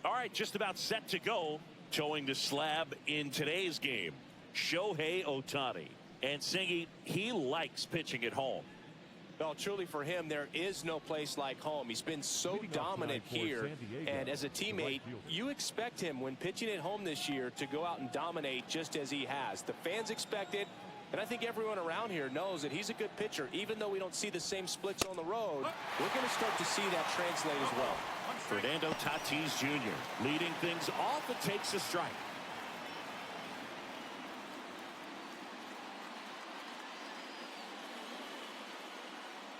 All right, just about set to go. Towing the slab in today's game, Shohei Ohtani. And Singy, he likes pitching at home. Well, truly for him, there is no place like home. He's been so dominant here. And as a teammate, you expect him when pitching at home this year to go out and dominate just as he has. The fans expect it. And I think everyone around here knows that he's a good pitcher. Even though we don't see the same splits on the road, we're going to start to see that translate as well. Fernando Tatis Jr. leading things off and takes a strike.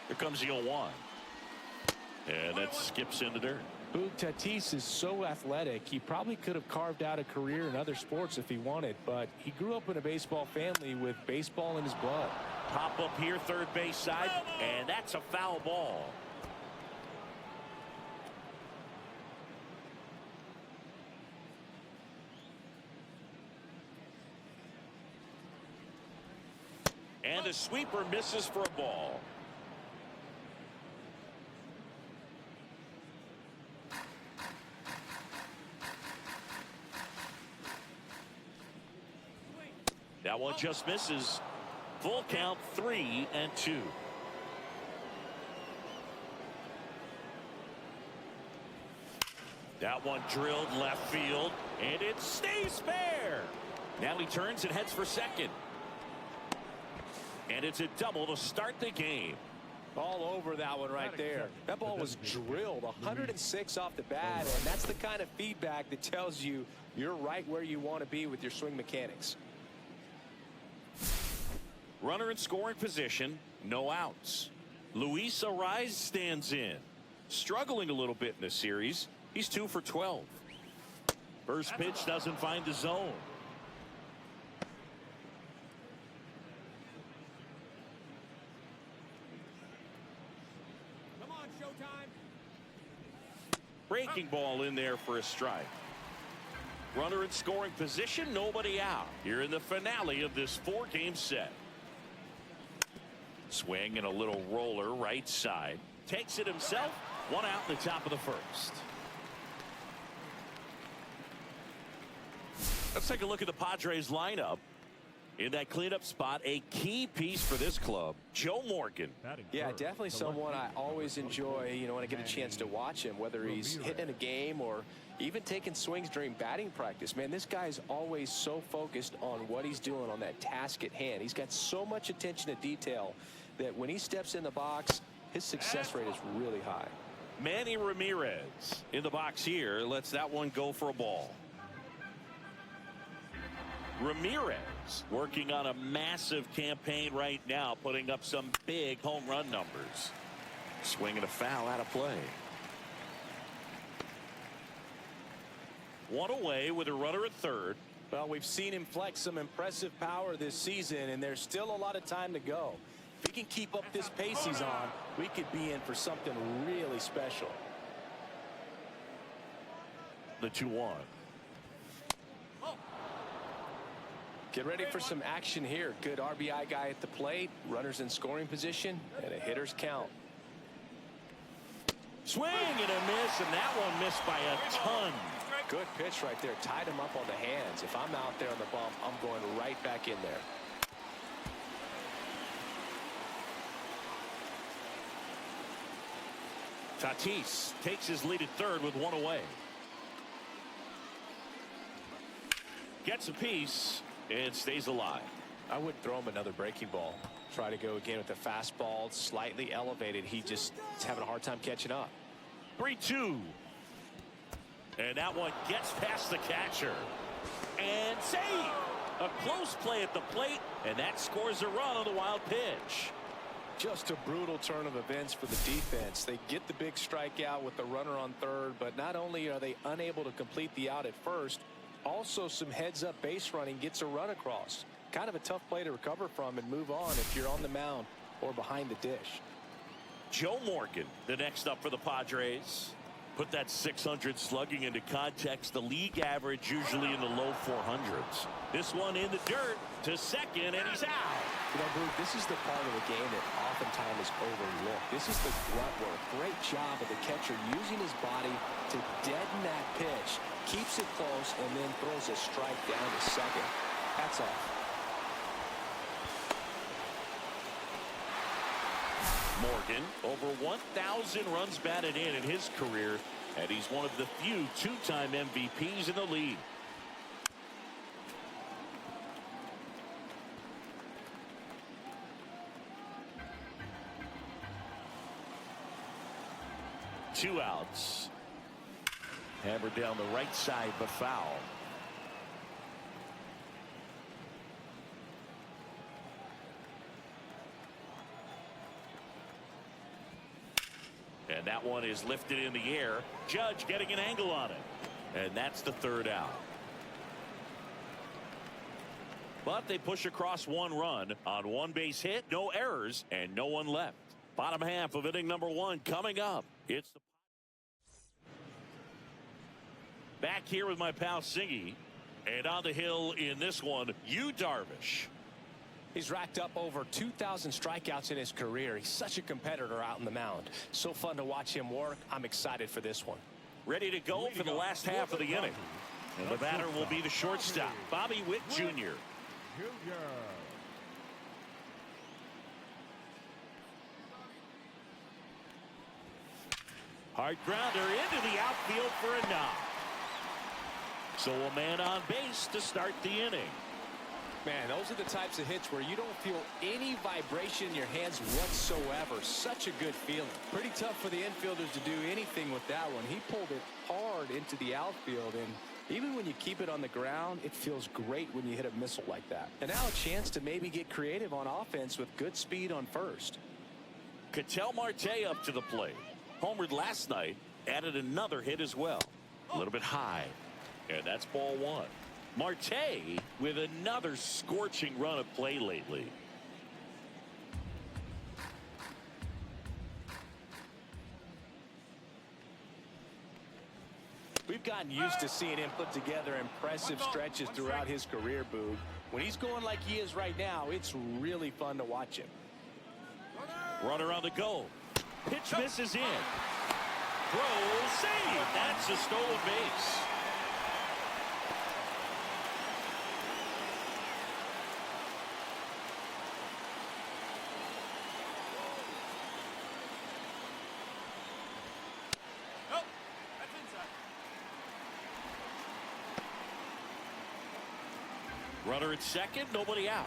Here comes the 0-1. And that skips into dirt. Tatis is so athletic. He probably could have carved out a career in other sports if he wanted, but he grew up in a baseball family with baseball in his blood. Pop up here, third base side, and that's a foul ball. And a sweeper misses for a ball. That one just misses. Full count, 3-2. That one drilled left field, and it stays fair. Now he turns and heads for second. And it's a double to start the game. All over that one right there. That ball was drilled 106 off the bat, and that's the kind of feedback that tells you you're right where you want to be with your swing mechanics. Runner in scoring position, no outs. Luis Arraez stands in. Struggling a little bit in this series. He's 2 for 12. First pitch doesn't find the zone. Come on, showtime. Breaking ball in there for a strike. Runner in scoring position, nobody out. Here in the finale of this 4-game set. Swing and a little roller right side. Takes it himself. 1 out in the top of the first. Let's take a look at the Padres lineup. In that cleanup spot, a key piece for this club, Joe Morgan. Yeah, definitely someone I always enjoy, when I get a chance to watch him, whether he's hitting a game or even taking swings during batting practice. Man, this guy is always so focused on what he's doing on that task at hand. He's got so much attention to detail that when he steps in the box, his success rate is really high. Manny Ramirez in the box here. Lets that one go for a ball. Ramirez working on a massive campaign right now, putting up some big home run numbers. Swinging a foul out of play. 1 away with a runner at third. Well, we've seen him flex some impressive power this season, and there's still a lot of time to go. If he can keep up this pace he's on, we could be in for something really special. The 2-1. Get ready for some action here. Good RBI guy at the plate. Runners in scoring position, and a hitter's count. Swing and a miss, and that one missed by a ton. Good pitch right there. Tied him up on the hands. If I'm out there on the bump, I'm going right back in there. Tatis takes his lead at third with 1 away. Gets a piece and stays alive. I would throw him another breaking ball. Try to go again with the fastball, slightly elevated. He just is having a hard time catching up. 3-2. And that one gets past the catcher. And save! A close play at the plate, and that scores a run on the wild pitch. Just a brutal turn of events for the defense. They get the big strikeout with the runner on third, but not only are they unable to complete the out at first, also some heads-up base running gets a run across. Kind of a tough play to recover from and move on if you're on the mound or behind the dish. Joe Morgan, the next up for the Padres. Put that 600 slugging into context. The league average usually in the low 400s. This one in the dirt to second, and he's out. Bruce, this is the part of the game that oftentimes is overlooked. This is the grunt work. Great job of the catcher using his body to deaden that pitch keeps it close and then throws a strike down to second. Hats off. Morgan, over 1,000 runs batted in his career, and he's one of the few two-time MVPs in the league. Two outs. Hammered down the right side, but foul. And that one is lifted in the air. Judge getting an angle on it. And that's the third out. But they push across one run on one base hit, no errors, and no one left. Bottom half of inning number one coming up. It's the back here with my pal Singy. And on the hill in this one, Yu Darvish. He's racked up over 2,000 strikeouts in his career. He's such a competitor out on the mound. So fun to watch him work. I'm excited for this one. Ready to go for the last half of the inning. And the batter will be the shortstop, Bobby Witt Jr. Hard grounder into the outfield for a knock. So a man on base to start the inning. Man, those are the types of hits where you don't feel any vibration in your hands whatsoever. Such a good feeling. Pretty tough for the infielders to do anything with that one. He pulled it hard into the outfield, and even when you keep it on the ground, it feels great when you hit a missile like that. And now a chance to maybe get creative on offense with good speed on first. Ketel Marte up to the plate. Homered last night, added another hit as well. A little bit high, and that's ball one. Marte with another scorching run of play lately. We've gotten used to seeing him put together impressive stretches throughout his career, Boog. When he's going like he is right now, it's really fun to watch him. Runner on the go. Pitch misses in. Throw save. That's a stolen base. Runner at second, nobody out.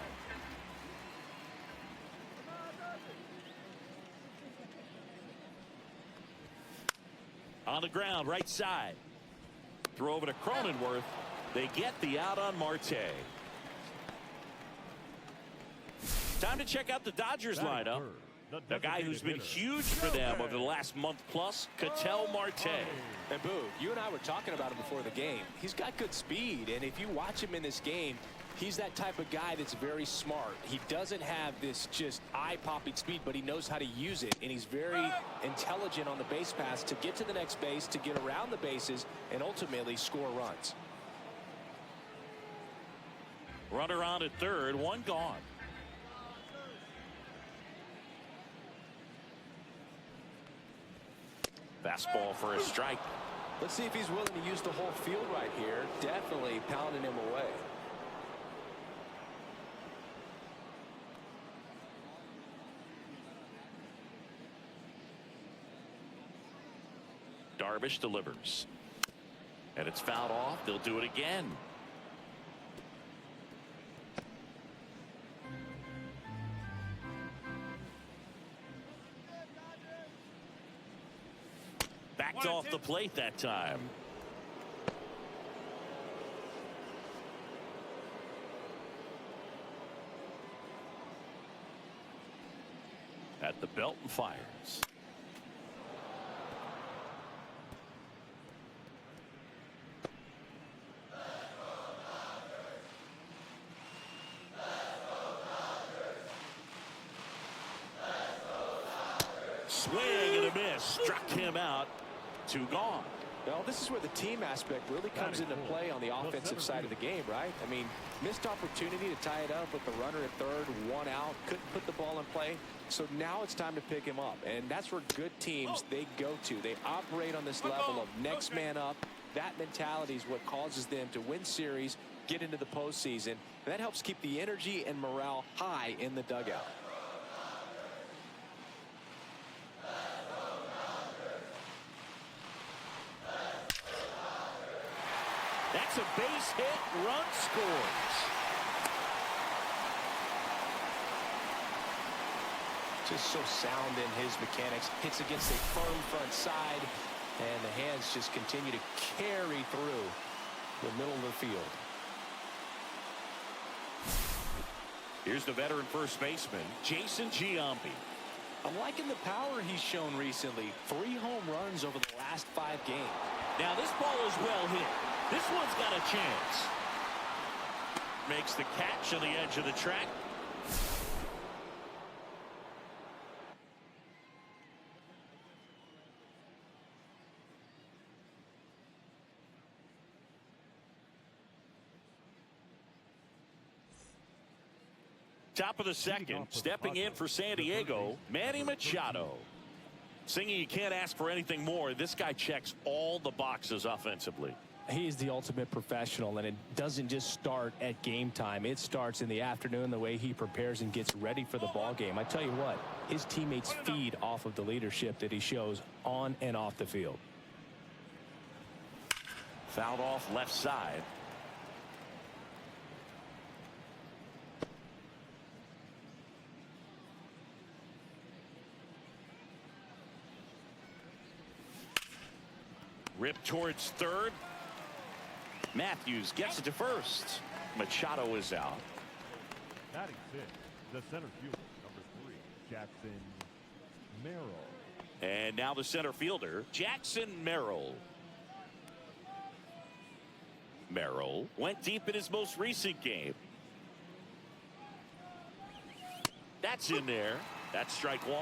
On the ground, right side. Throw over to Cronenworth. They get the out on Marte. Time to check out the Dodgers lineup. The guy who's been huge for them over the last month plus, Ketel Marte. And Boo, you and I were talking about him before the game. He's got good speed, and if you watch him in this game, he's that type of guy that's very smart. He doesn't have this just eye-popping speed, but he knows how to use it, and he's very intelligent on the base pass to get to the next base, to get around the bases, and ultimately score runs. Runner on at third, one gone. Fastball for a strike. Let's see if he's willing to use the whole field right here. Definitely pounding him away. Darvish delivers. And it's fouled off. They'll do it again. Backed off the plate that time. At the belt and fires. Swing and a miss. Struck him out. Two gone. Well, this is where the team aspect really comes into play on the offensive side of the game, right? I mean, missed opportunity to tie it up with the runner at third, one out, couldn't put the ball in play. So now it's time to pick him up, and that's where good teams, they go to. They operate on this level of next man up, that mentality is what causes them to win series, get into the postseason, and that helps keep the energy and morale high in the dugout. That's a base hit. Run scores. Just so sound in his mechanics. Hits against a firm front side, and the hands just continue to carry through the middle of the field. Here's the veteran first baseman, Jason Giambi. I'm liking the power he's shown recently. 3 home runs over the last 5 games. Now this ball is well hit. This one's got a chance. Makes the catch on the edge of the track. Top of the second, stepping in for San Diego, Manny Machado. Singing, you can't ask for anything more. This guy checks all the boxes offensively. He's the ultimate professional, and it doesn't just start at game time. It starts in the afternoon, the way he prepares and gets ready for the ball game. I tell you what, his teammates feed off of the leadership that he shows on and off the field. Fouled off left side. Rip towards third. Matthews gets it to first. Machado is out. Batting 6, the center fielder, number 3, Jackson Merrill. And now the center fielder, Jackson Merrill. Merrill went deep in his most recent game. That's in there. That's strike 1.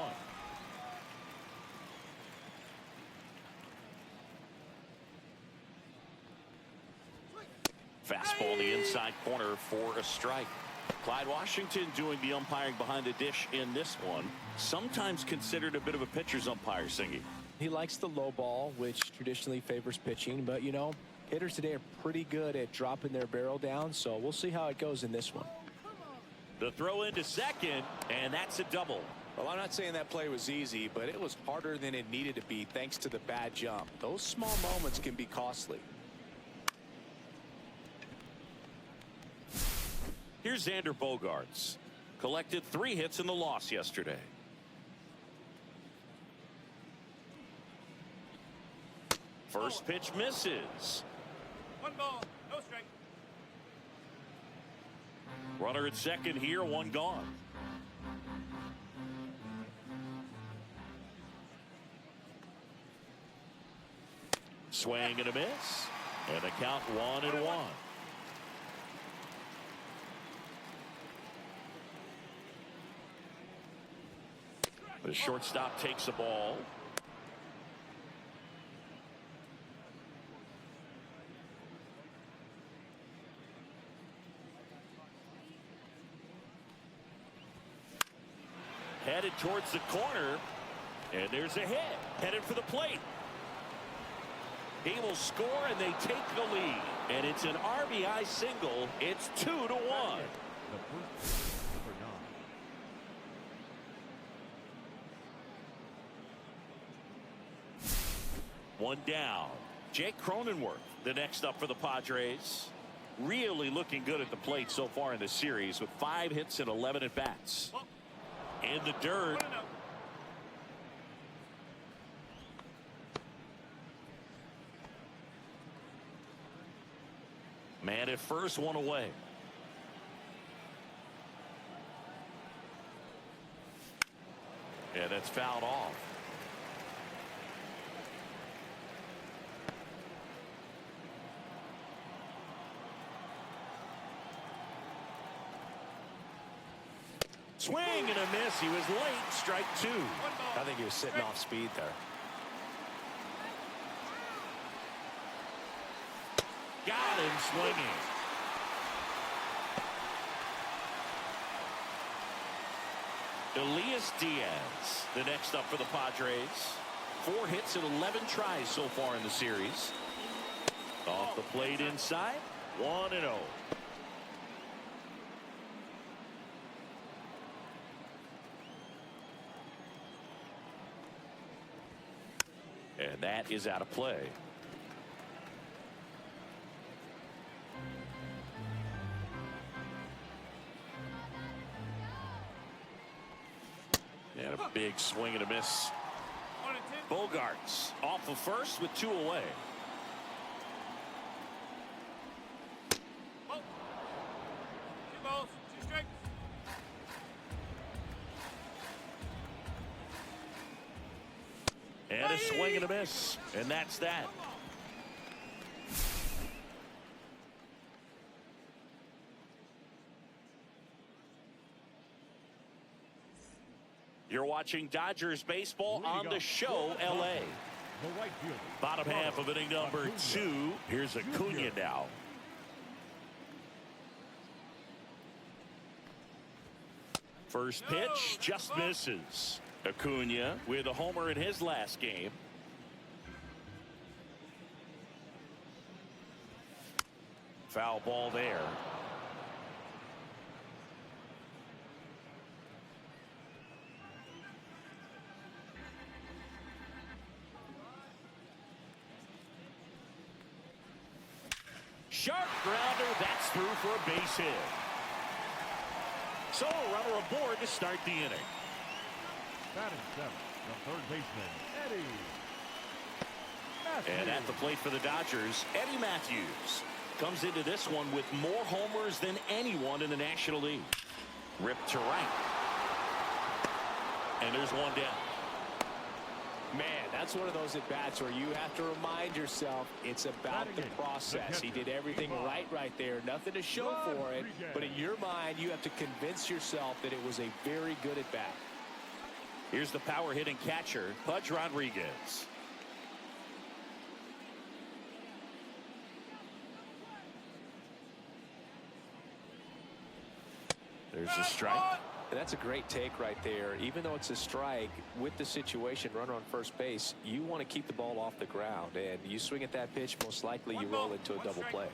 Fastball in the inside corner for a strike. Clyde Washington doing the umpiring behind the dish in this one. Sometimes considered a bit of a pitcher's umpire, Singy. He likes the low ball, which traditionally favors pitching, but you know, hitters today are pretty good at dropping their barrel down, so we'll see how it goes in this one. The throw into second, and that's a double. Well, I'm not saying that play was easy, but it was harder than it needed to be thanks to the bad jump. Those small moments can be costly. Here's Xander Bogaerts. Collected 3 hits in the loss yesterday. First pitch misses. 1 ball, no strike. Runner at second here, 1 gone. Swing and a miss. And the count 1-1. The shortstop takes the ball. Headed towards the corner. And there's a hit. Headed for the plate. He will score, and they take the lead. And it's an RBI single. It's 2-1. The first, number 9. One down. Jake Cronenworth, the next up for the Padres. Really looking good at the plate so far in the series with 5 hits and 11 at-bats. In the dirt. Man at first, 1 away. Yeah, that's fouled off. Swing and a miss. He was late. Strike 2. I think he was sitting off speed there. Got him swinging. Elias Diaz, the next up for the Padres. 4 hits and 11 tries so far in the series. Off the plate inside. 1-0. And that is out of play. And a big swing and a miss. Bogarts off of first with 2 away. Two balls, 2 strikes. And a swing and a miss. And that's that. You're watching Dodgers baseball on the show, LA. Bottom half of inning number 2. Here's Acuna now. First pitch just misses. Acuna with a homer in his last game. Foul ball there. Sharp grounder, that's through for a base hit. So a runner aboard to start the inning. Batting 7, the third baseman, Eddie. And at the plate for the Dodgers, Eddie Matthews comes into this one with more homers than anyone in the National League. Ripped to right. And there's one down. Man, that's one of those at-bats where you have to remind yourself it's about the process. He did everything right there. Nothing to show for it. But in your mind, you have to convince yourself that it was a very good at-bat. Here's the power-hitting catcher, Pudge Rodriguez. There's a strike. And that's a great take right there. Even though it's a strike, with the situation, runner on first base, you want to keep the ball off the ground. And you swing at that pitch, most likely you roll into a double play.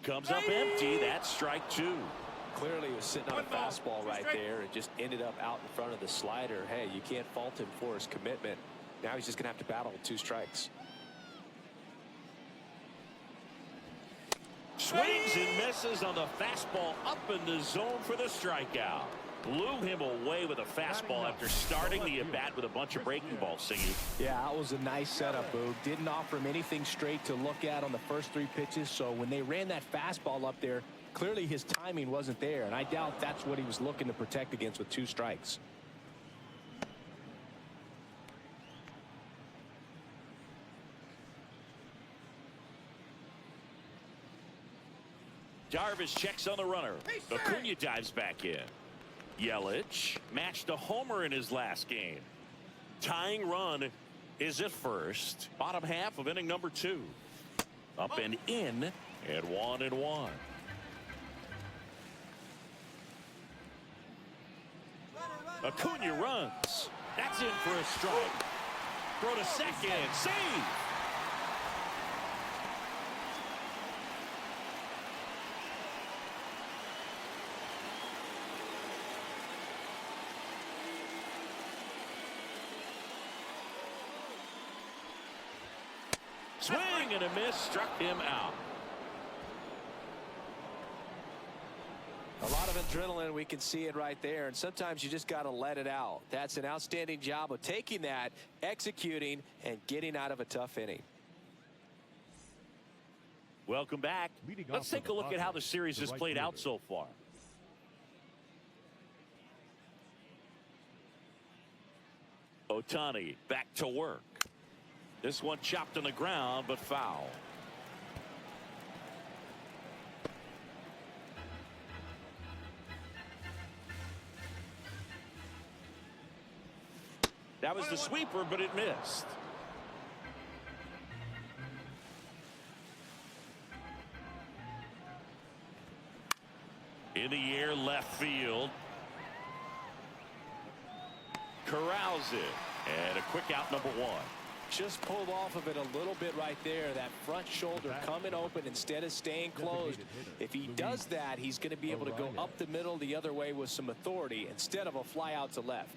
Comes up empty. That's strike 2. Clearly he was sitting on a fastball right there and just ended up out in front of the slider. Hey, you can't fault him for his commitment. Now he's just going to have to battle with 2 strikes. Swings and misses on the fastball up in the zone for the strikeout. Blew him away with a fastball after starting the at-bat with a bunch of breaking balls, Singy. Yeah, that was a nice setup, Boog. Didn't offer him anything straight to look at on the first 3 pitches. So when they ran that fastball up there, clearly his timing wasn't there. And I doubt that's what he was looking to protect against with 2 strikes. Darvish checks on the runner. Acuna dives back in. Yelich matched a homer in his last game. Tying run is at first. Bottom half of inning number 2. Up and in, and 1-1. Acuna runs. That's in for a strike. Throw to second. Save. Swing and a miss, struck him out. A lot of adrenaline, we can see it right there, and sometimes you just got to let it out. That's an outstanding job of taking that, executing, and getting out of a tough inning. Welcome back. Let's take a look at how the series has played out so far. Ohtani back to work. This one chopped on the ground, but foul. That was the sweeper, but it missed. left field. Corrals it. And a quick out, number one. Just pulled off of it a little bit right there. That front shoulder coming open instead of staying closed. If he does that, he's going to be able to go up the middle the other way with some authority instead of a fly out to left.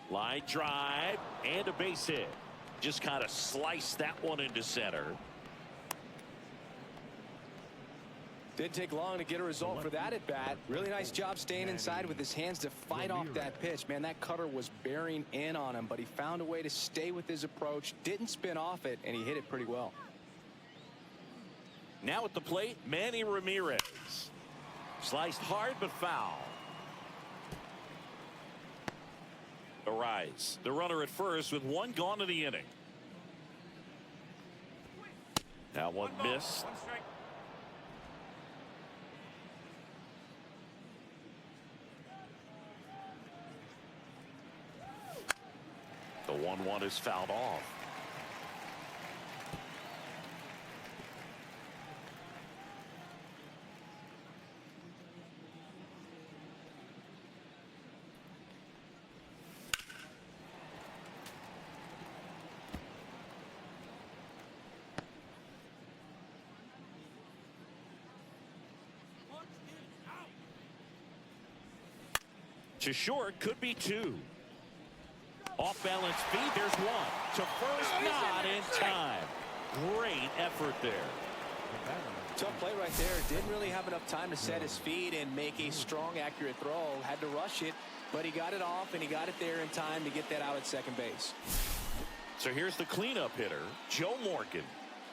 Line drive and a base hit. Just kind of sliced that one into center. Didn't take long to get a result for that at bat. Really nice job staying inside with his hands to fight off that pitch. Man, that cutter was bearing in on him, but he found a way to stay with his approach, didn't spin off it, and he hit it pretty well. Now at the plate, Manny Ramirez. Sliced hard but foul. Arise. The runner at first with one gone in the inning. Now one missed. One strike. The 1-1 is fouled off. To short, could be two. Off balance feed, there's one. To first, not in time. Great effort there. Tough play right there. Didn't really have enough time to set his feet and make a strong, accurate throw. Had to rush it, but he got it off and he got it there in time to get that out at second base. So here's the cleanup hitter, Joe Morgan.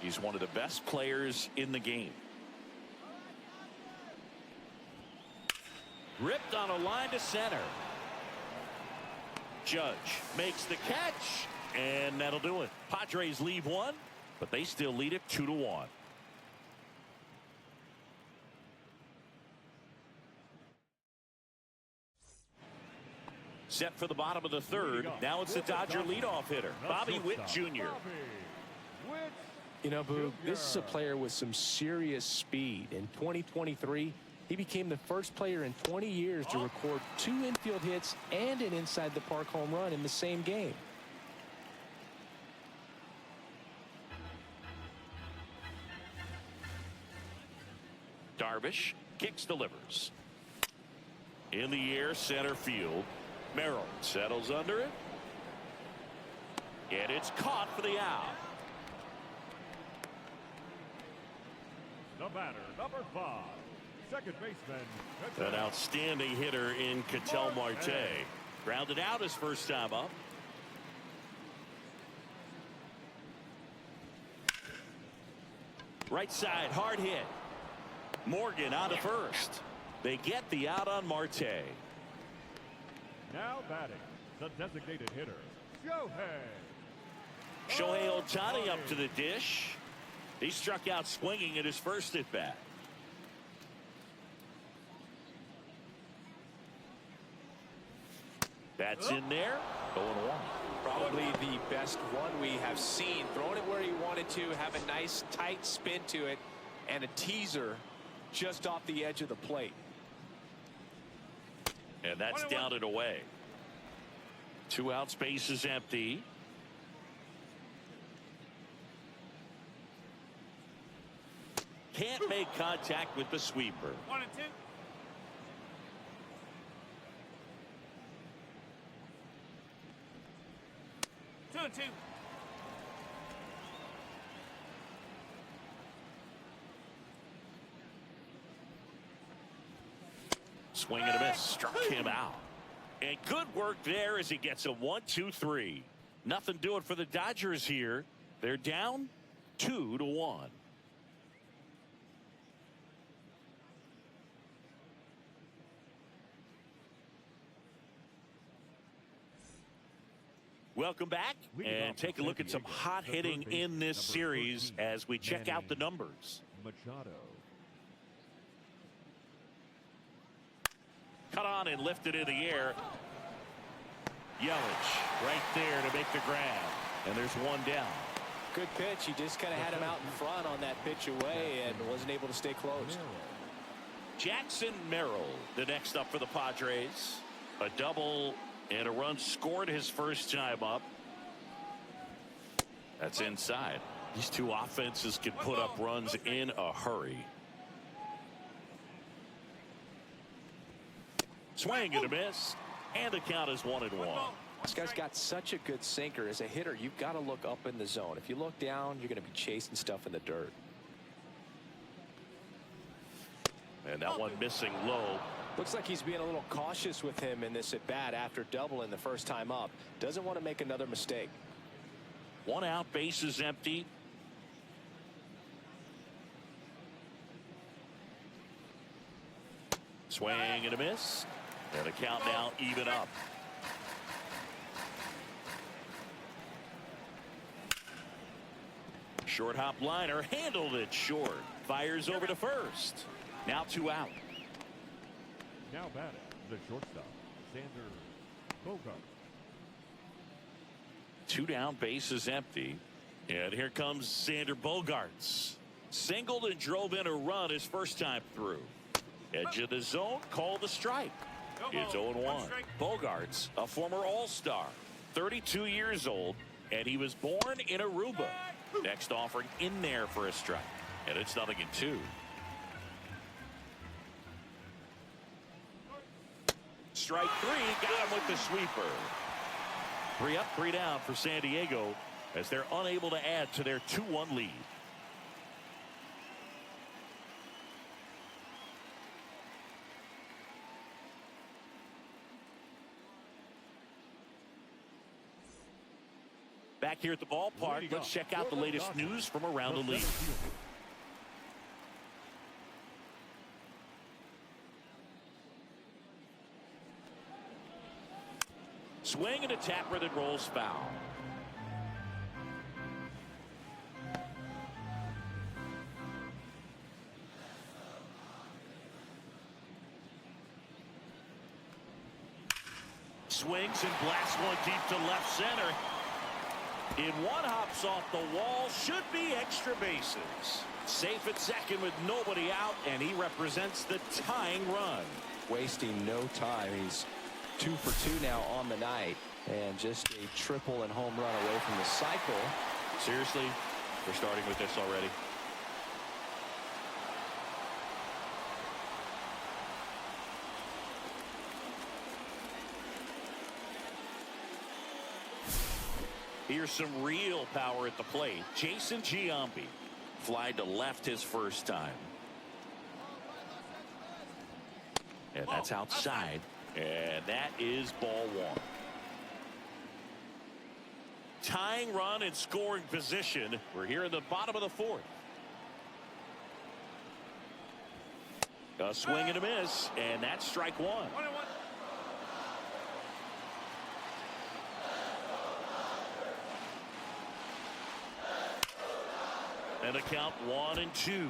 He's one of the best players in the game. Ripped on a line to center. Judge makes the catch, and that'll do it. Padres leave one, but they still lead it 2-1. Set for the bottom of the third. Now it's the Dodger leadoff hitter, Bobby Witt Jr. You know, Boog, this is a player with some serious speed. In 2023, he became the first player in 20 years to record 2 infield hits and an inside-the-park home run in the same game. Darvish kicks, delivers. In the air, center field. Merrill settles under it. And it's caught for the out. The batter, number 5, second baseman. An outstanding hitter in Ketel Marte. Grounded out his first time up. Right side, hard hit. Morgan out of first. They get the out on Marte. Now batting, the designated hitter, Shohei Ohtani up to the dish. He struck out swinging at his first at bat. That's in there. 0-1. Probably the best one we have seen. Throwing it where he wanted to, have a nice tight spin to it, and a teaser just off the edge of the plate. And that's down and away. 2 outs, base is empty. Can't make contact with the sweeper. 1 and 2. Two and 2. Swing and a miss. Struck him out. And good work there as he gets a 1-2-3. Nothing doing for the Dodgers here. They're down 2-1. Welcome back and take a look at some hot hitting in this series as we check out the numbers. Machado. Cut on and lifted in the air. Yelich right there to make the grab. And there's one down. Good pitch. He just kind of had him out in front on that pitch away and wasn't able to stay close. Jackson Merrill, the next up for the Padres. A double and a run scored his first time up. That's inside. These two offenses can put up runs in a hurry. Swing and a miss, and the count is 1-1. This guy's got such a good sinker. As a hitter, you've got to look up in the zone. If you look down, you're going to be chasing stuff in the dirt. And that one missing low. Looks like he's being a little cautious with him in this at bat after doubling the first time up. Doesn't want to make another mistake. 1 out, bases empty. Swing and a miss, and the count now even up. Short hop liner, handled it short. Fires over to first. Now 2 out. Now batting, the shortstop, Xander Bogaerts. 2 down, bases empty. And here comes Xander Bogaerts. Singled and drove in a run his first time through. Edge of the zone, called the strike. It's 0-1. Bogaerts, a former All-Star, 32 years old, and he was born in Aruba. Next offering in there for a strike, and it's 0-2. Strike 3, got him with the sweeper. 3 up, 3 down for San Diego as they're unable to add to their 2-1 lead. Back here at the ballpark, let's check out the latest news from around the league. Swing and a tapper that rolls foul. Swings and blasts one deep to left center. In one, hops off the wall, should be extra bases. Safe at second with nobody out, and he represents the tying run. Wasting no time. He's 2 for 2 now on the night, and just a triple and home run away from the cycle. Seriously, we're starting with this already. Here's some real power at the plate. Jason Giambi flied to left his first time. And that's outside. And that is ball 1. Tying run in scoring position. We're here in the bottom of the 4th. A swing and a miss, and that's strike 1. 1-1. And a count 1-2.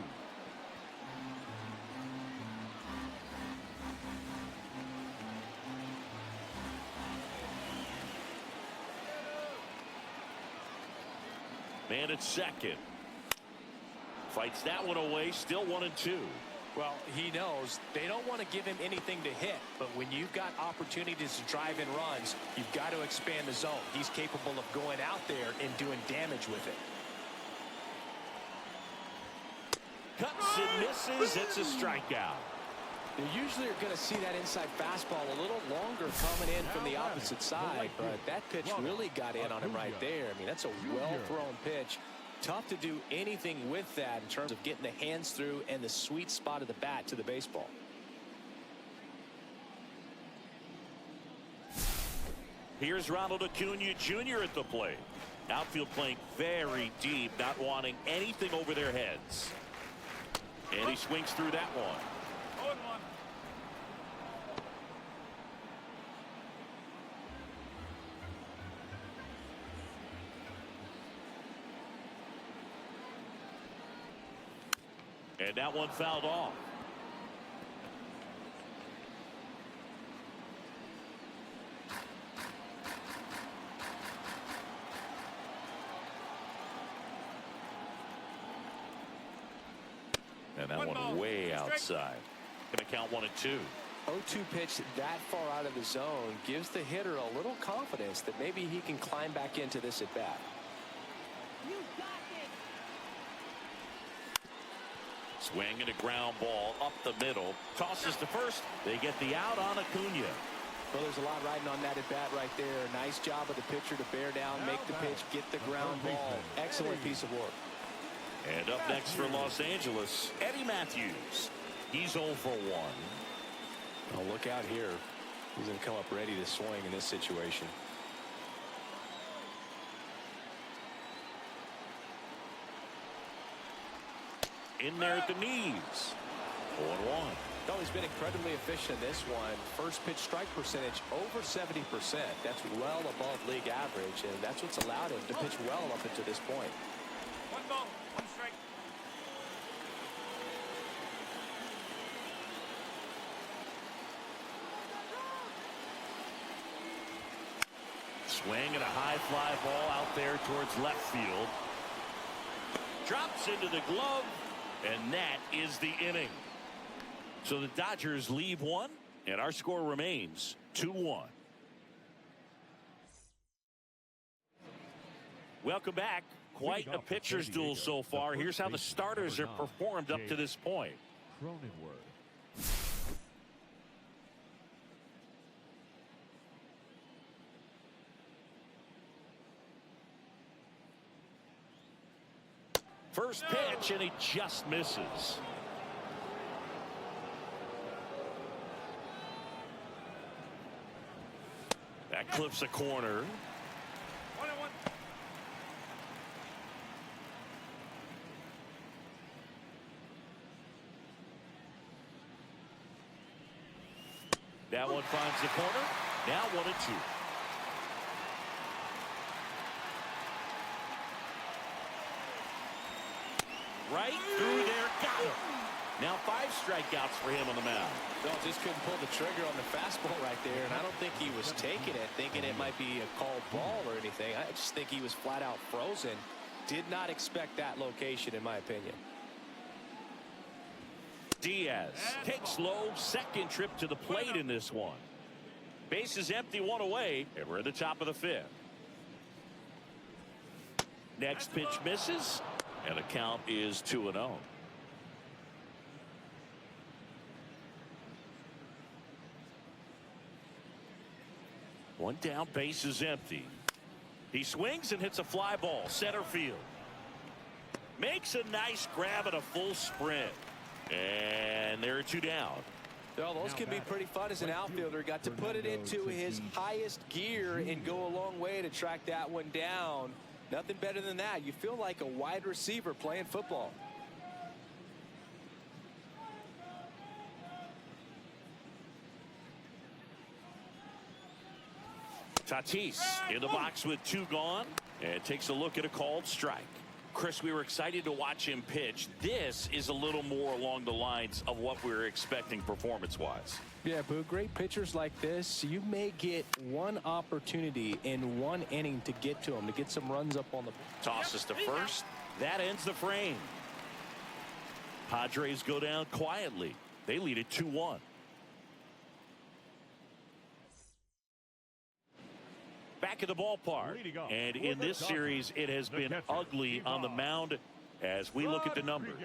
Man at second. Fights that one away, still 1-2. Well, he knows they don't want to give him anything to hit, but when you've got opportunities to drive in runs, you've got to expand the zone. He's capable of going out there and doing damage with it. Cuts and misses. It's a strikeout. You usually are going to see that inside fastball a little longer coming in from the opposite side, but that pitch really got in on him right there. I mean, that's a well-thrown pitch. Tough to do anything with that in terms of getting the hands through and the sweet spot of the bat to the baseball. Here's Ronald Acuna Jr. at the plate. Outfield playing very deep, not wanting anything over their heads. And he swings through that one. 0-1. And that one fouled off. outside. Going to count 1-2. 0-2 pitch that far out of the zone gives the hitter a little confidence that maybe he can climb back into this at bat. Swing and a ground ball up the middle. Tosses to first. They get the out on Acuna. Well, there's a lot riding on that at bat right there. Nice job of the pitcher to bear down, make the pitch, get the ground ball. Excellent piece of work. And up next for Los Angeles, Eddie Matthews. He's 0 for 1. Oh, look out here. He's going to come up ready to swing in this situation. In there at the knees. 0-1. Oh, he's been incredibly efficient in this one. First pitch strike percentage over 70%. That's well above league average, and that's what's allowed him to pitch well up until this point. 1 ball, 1 strike. Swing and a high fly ball out there towards left field. Drops into the glove, and that is the inning. So the Dodgers leave one, and our score remains 2-1. Welcome back. Quite a pitcher's duel so far. Here's how the starters have performed up to this point. First pitch, and he just misses. That clips a corner. 1-1. That one finds the corner. Now 1-2. Right through there, got him. Now 5 strikeouts for him on the mound. No, just couldn't pull the trigger on the fastball right there, and I don't think he was taking it, thinking it might be a called ball or anything. I just think he was flat out frozen. Did not expect that location, in my opinion. Diaz takes low, second trip to the plate in this one. Base is empty, 1 away, and we're at the top of the 5th. Next pitch misses, and the count is 2-0. One down, base is empty. He swings and hits a fly ball, center field. Makes a nice grab and a full sprint. And there are 2 down. Well, those can be pretty fun as an outfielder. Got to put it into his highest gear and go a long way to track that one down. Nothing better than that. You feel like a wide receiver playing football. Tatis in the box with 2 gone, and takes a look at a called strike. Chris, we were excited to watch him pitch. This is a little more along the lines of what we were expecting performance-wise. Yeah, Boo, great pitchers like this, you may get one opportunity in one inning to get to them, to get some runs up on the... Tosses to first. That ends the frame. Padres go down quietly. They lead it 2-1. Back at the ballpark, and in this series it has been ugly on the mound as we look at the numbers.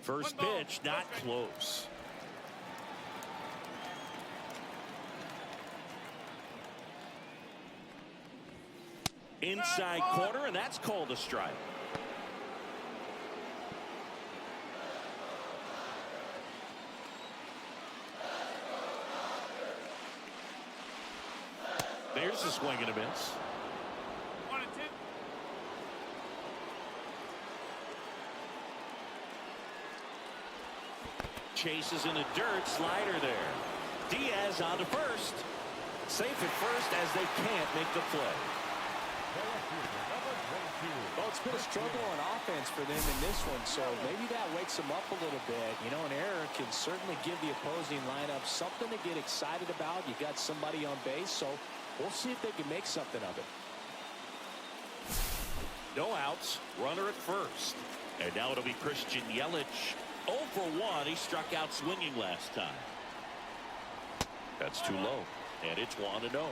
First pitch not close. Inside corner, and that's called a strike. There's a swing and a miss. 1-2. Chases in the dirt, slider there. Diaz on to first. Safe at first as they can't make the play. Well, it's been a struggle on offense for them in this one, so maybe that wakes them up a little bit. You know, an error can certainly give the opposing lineup something to get excited about. You got somebody on base, so we'll see if they can make something of it. No outs. Runner at first. And now it'll be Christian Yelich. 0 for 1. He struck out swinging last time. That's too low. And it's 1-0.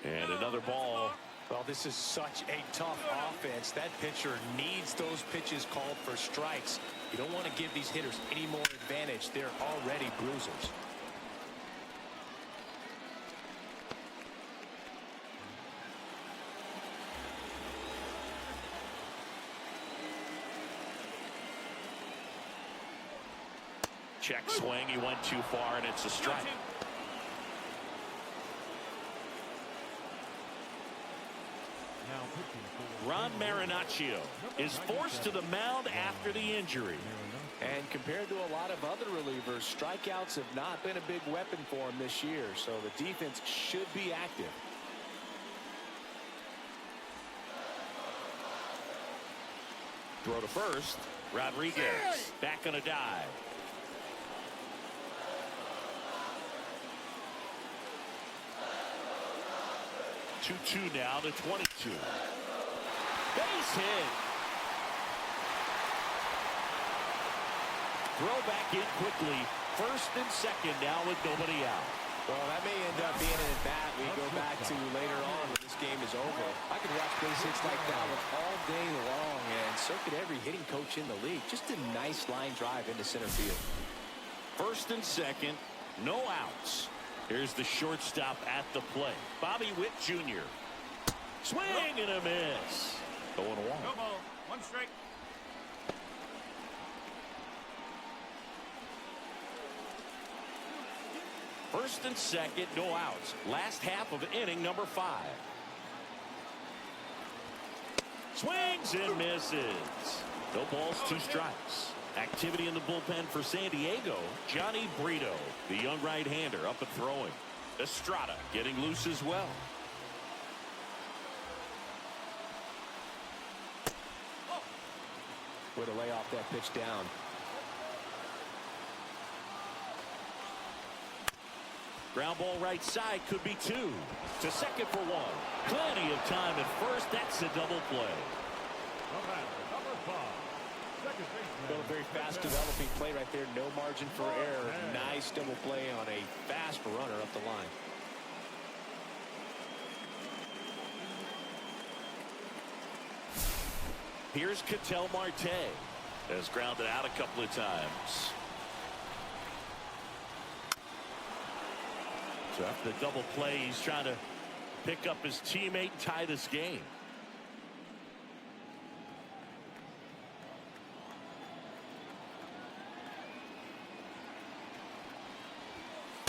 And another ball. Well, this is such a tough offense. That pitcher needs those pitches called for strikes. You don't want to give these hitters any more advantage. They're already bruisers. Check swing. He went too far, and it's a strike. Ron Marinaccio is forced to the mound after the injury. And compared to a lot of other relievers, strikeouts have not been a big weapon for him this year, so the defense should be active. Throw to first. Rodriguez back on a dive. 2-2 now to 22. Base hit. Throw back in quickly. First and second now with nobody out. Well, that may end up being an at-bat we go back to later on when this game is over. I could watch base hits like that one all day long, and so could every hitting coach in the league. Just a nice line drive into center field. First and second, no outs. Here's the shortstop at the plate. Bobby Witt Jr. Swing and a miss. 0-1. No ball. 1 strike. First and second, no outs. Last half of inning number 5. Swings and misses. No balls, 2 strikes. Activity in the bullpen for San Diego. Johnny Brito, the young right-hander, up and throwing. Estrada getting loose as well. Way to lay off that pitch down. Ground ball right side, could be 2. To second for 1. Plenty of time at first. That's a double play. Well, a very fast developing play right there. No margin for error. Nice double play on a fast runner up the line. Here's Ketel Marte. Has grounded out a couple of times. So after the double play, he's trying to pick up his teammate and tie this game.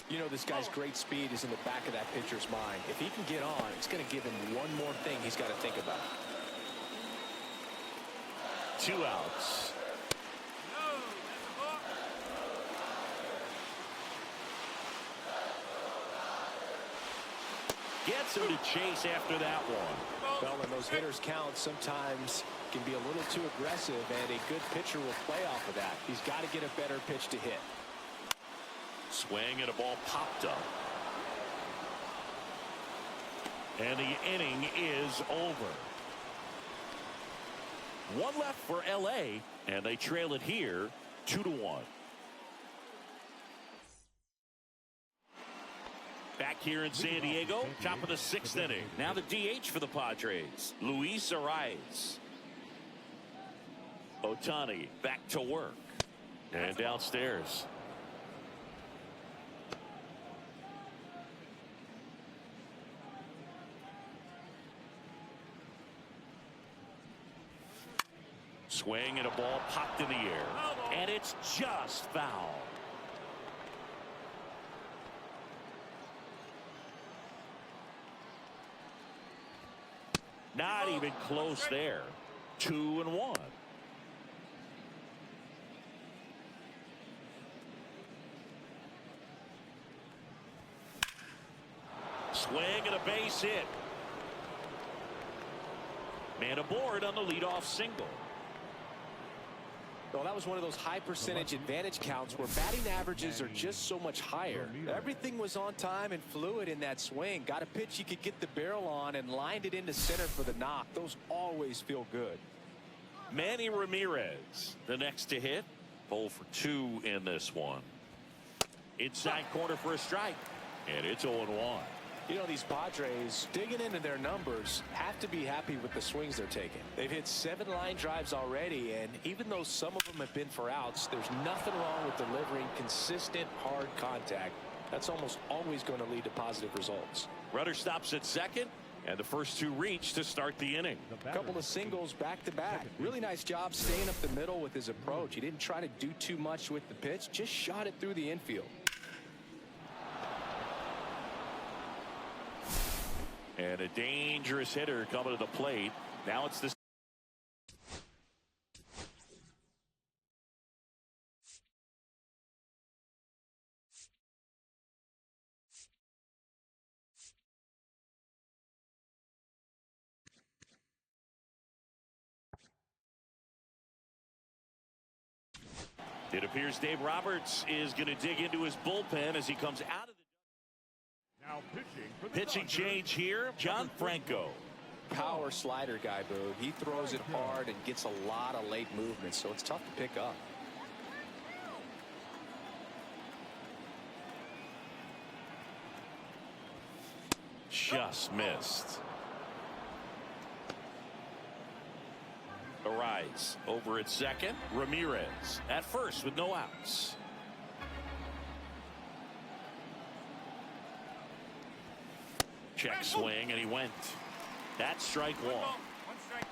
You know, this guy's great speed is in the back of that pitcher's mind. If he can get on, it's going to give him one more thing he's got to think about. 2 outs. Gets him to chase after that one. Well, when those hitters count, sometimes can be a little too aggressive, and a good pitcher will play off of that. He's got to get a better pitch to hit. Swing and a ball popped up. And the inning is over. 1 left for LA, and they trail it here 2-1. Back here in San Diego, top of the 6th inning. Now the DH for the Padres, Luis Arias. Ohtani back to work. And downstairs. Swing and a ball popped in the air. And it's just foul. Not even close there. 2-1. Swing and a base hit. Man aboard on the leadoff single. Well, that was one of those high percentage advantage counts where batting averages are just so much higher. Everything was on time and fluid in that swing. Got a pitch he could get the barrel on and lined it into center for the knock. Those always feel good. Manny Ramirez, the next to hit. 0 for 2 in this one. Inside corner for a strike. And it's 0-1. You know, these Padres, digging into their numbers, have to be happy with the swings they're taking. They've hit 7 line drives already, and even though some of them have been for outs, there's nothing wrong with delivering consistent, hard contact. That's almost always going to lead to positive results. Runner stops at second, and the first 2 reach to start the inning. A couple of singles back-to-back. Really nice job staying up the middle with his approach. He didn't try to do too much with the pitch, just shot it through the infield. And a dangerous hitter coming to the plate. Now it's this. It appears Dave Roberts is going to dig into his bullpen as he comes out of the. Now Pitching change here, John Franco. Power slider guy, Boo. He throws it hard and gets a lot of late movement, so it's tough to pick up. Just missed. Arise over at second. Ramirez at first with no outs. Check swing, and he went. That's strike 1. 1 ball, 1 strike.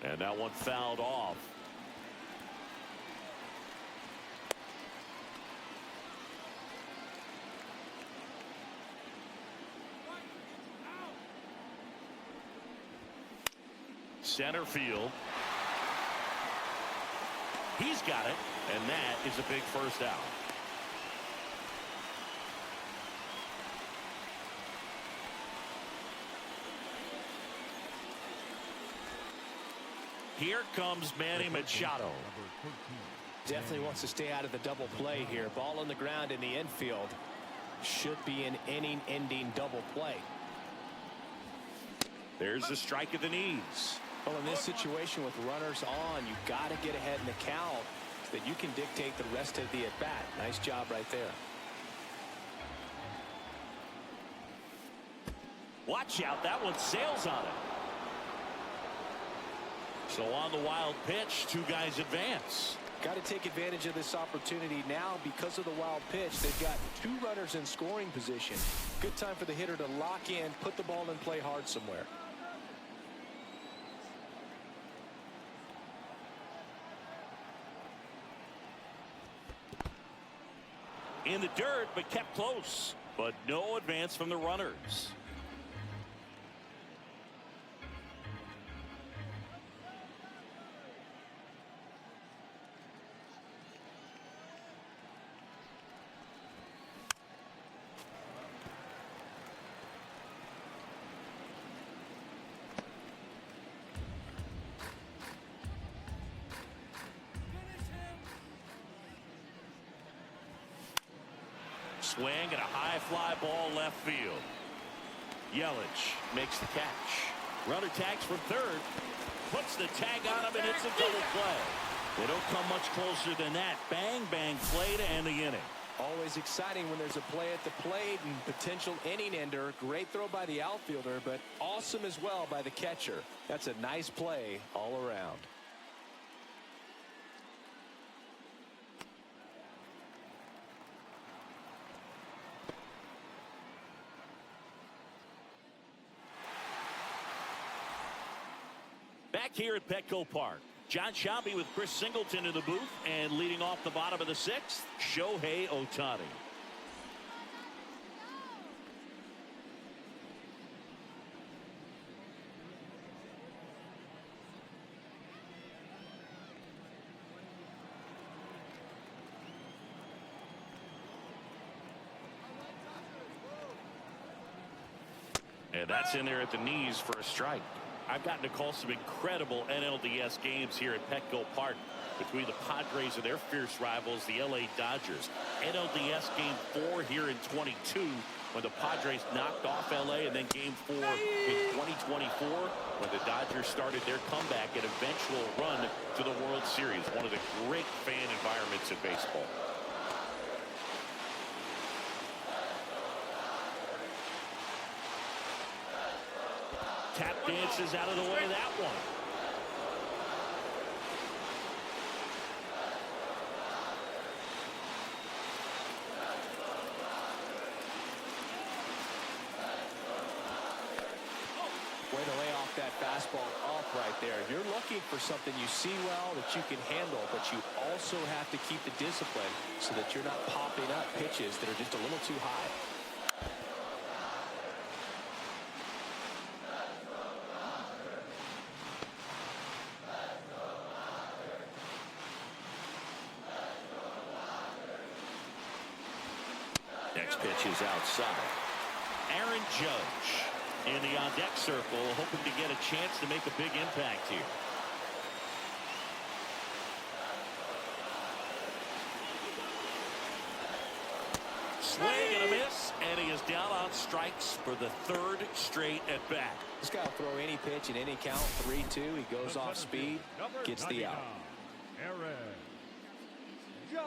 And that one fouled off. Center field. He's got it, and that is a big first out. Here comes Manny Machado. Definitely wants to stay out of the double play here. Ball on the ground in the infield. Should be an inning-ending double play. There's a strike at the knees. Well, in this situation with runners on, you've got to get ahead in the count so that you can dictate the rest of the at-bat. Nice job right there. Watch out, that one sails on it. So on the wild pitch, 2 guys advance. Got to take advantage of this opportunity now because of the wild pitch. They've got 2 runners in scoring position. Good time for the hitter to lock in, put the ball in play hard somewhere. In the dirt, but kept close. But no advance from the runners. Swing and a high fly ball left field. Yelich makes the catch. Runner tags from third. Puts the tag on him, and it's a double play. They don't come much closer than that. Bang, bang play to end the inning. Always exciting when there's a play at the plate and potential inning ender. Great throw by the outfielder, but awesome as well by the catcher. That's a nice play all around. Back here at Petco Park, John Shelby with Chris Singleton in the booth, and leading off the bottom of the 6th, Shohei Ohtani. And that's in there at the knees for a strike. I've gotten to call some incredible NLDS games here at Petco Park between the Padres and their fierce rivals, the LA Dodgers. NLDS Game 4 here in 22 when the Padres knocked off LA, and then Game 4 in 2024 when the Dodgers started their comeback and eventual run to the World Series. One of the great fan environments in baseball. Tap dances out of the way of that one. Way to lay off that fastball off right there. You're looking for something you see well that you can handle, but you also have to keep the discipline so that you're not popping up pitches that are just a little too high. Next pitch is outside. Aaron Judge in the on-deck circle, hoping to get a chance to make a big impact here. Swing and a miss, and he is down on strikes for the third straight at bat. This guy will throw any pitch in any count. 3-2. He goes off speed, gets the out. Aaron Judge.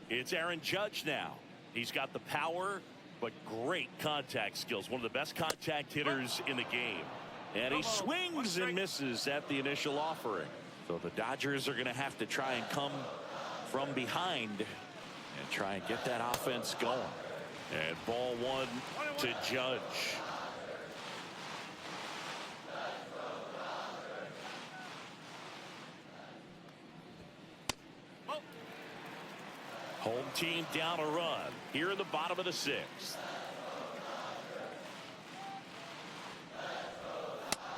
It's Aaron Judge now. He's got the power, but great contact skills. One of the best contact hitters in the game. And he swings and misses at the initial offering. So the Dodgers are going to have to try and come from behind and try and get that offense going. And ball one to Judge. Home team down a run here in the bottom of the sixth.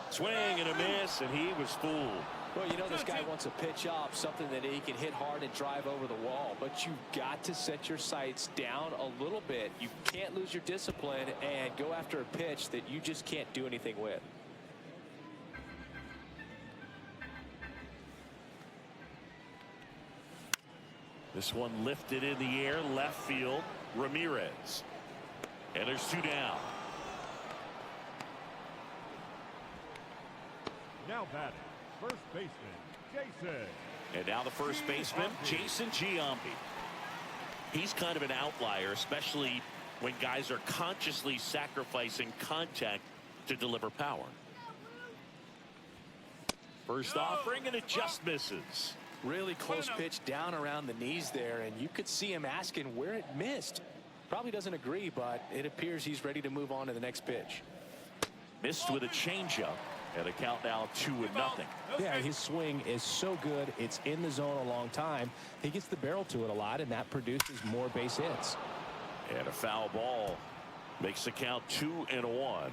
Swing and a miss, and he was fooled. Well, you know, this guy wants a pitch off, something that he can hit hard and drive over the wall. But you've got to set your sights down a little bit. You can't lose your discipline and go after a pitch that you just can't do anything with. This one lifted in the air, left field, Ramirez. And there's two down. Now batting, first baseman, Jason. And now the first baseman, Jason Giambi. He's kind of an outlier, especially when guys are consciously sacrificing contact to deliver power. First offering, and it just misses. Really close pitch down around the knees there, and you could see him asking where it missed. Probably doesn't agree, but it appears he's ready to move on to the next pitch. Missed with a changeup, and a count now 2-0. Yeah, his swing is so good. It's in the zone a long time. He gets the barrel to it a lot, and that produces more base hits. And a foul ball makes the count 2-1.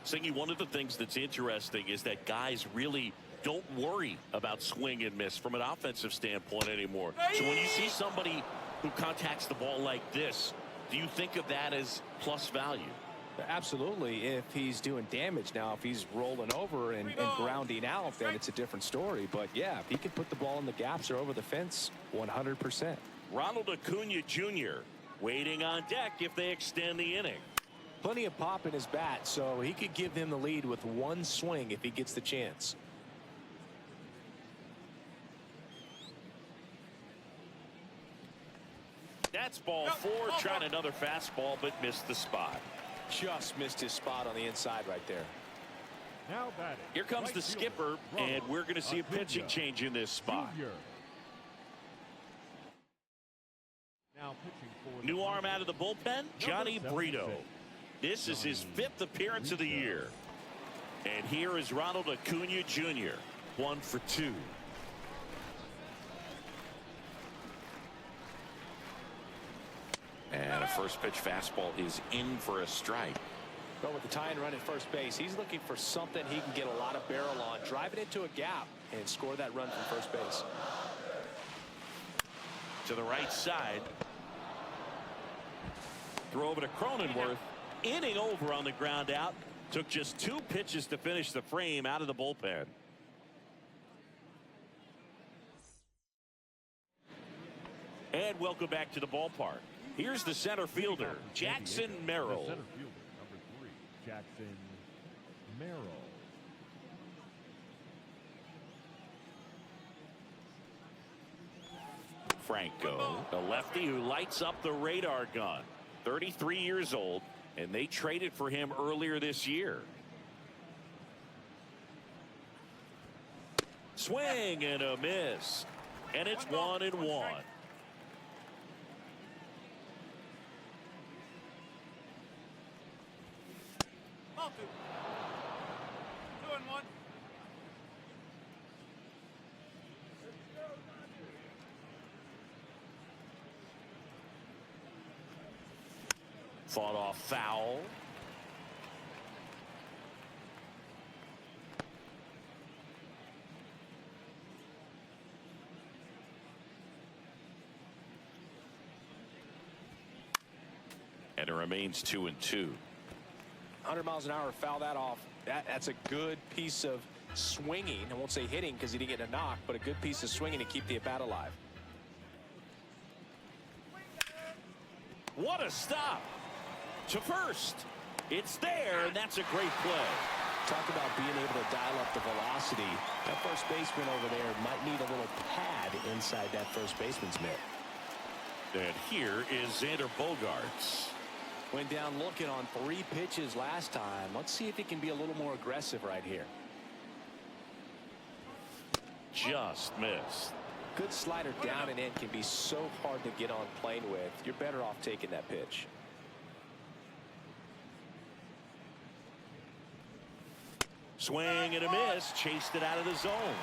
Singy, one of the things that's interesting is that guys really don't worry about swing and miss from an offensive standpoint anymore. So when you see somebody who contacts the ball like this, do you think of that as plus value? Absolutely. If he's doing damage. Now, if he's rolling over and grounding out, then it's a different story. But yeah, if he can put the ball in the gaps or over the fence, 100%. Ronald Acuna Jr. waiting on deck if they extend the inning. Plenty of pop in his bat, so he could give them the lead with one swing if he gets the chance. That's ball four, trying another fastball, but missed the spot. Just missed his spot on the inside right there. Now batting. Here comes the skipper, and we're going to see a pitching change in this spot. Now pitching for New arm out of the bullpen, Johnny Brito. This is his 5th appearance of the year. And here is Ronald Acuna Jr. 1 for 2. And a first pitch fastball is in for a strike. But with the tying run at first base, he's looking for something he can get a lot of barrel on, drive it into a gap, and score that run from first base. To the right side. Throw over to Cronenworth. Inning over on the ground out. Took just 2 pitches to finish the frame out of the bullpen. And welcome back to the ballpark. Here's the center fielder, Jackson Merrill. Center fielder, number 3, Jackson Merrill. Franco, the lefty who lights up the radar gun. 33 years old, and they traded for him earlier this year. Swing and a miss. And it's 1-1. Ball 2. 2-1. Fought off foul. And it remains 2-2. 100 miles an hour, foul that off. That's a good piece of swinging. I won't say hitting because he didn't get a knock, but a good piece of swinging to keep the at bat alive. What a stop. To first. It's there, and that's a great play. Talk about being able to dial up the velocity. That first baseman over there might need a little pad inside that first baseman's mitt. And here is Xander Bogaerts. Went down looking on 3 pitches last time. Let's see if he can be a little more aggressive right here. Just missed. Good slider down and in can be so hard to get on plane with. You're better off taking that pitch. Swing and a miss. Chased it out of the zone.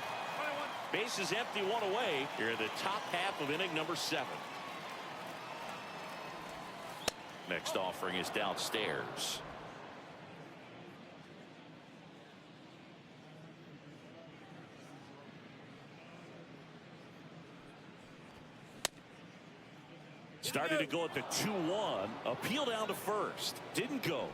Bases empty, 1 away. Here in the top half of inning number 7. Next offering is downstairs. Started to go at the 2-1. Appeal down to first. Didn't go.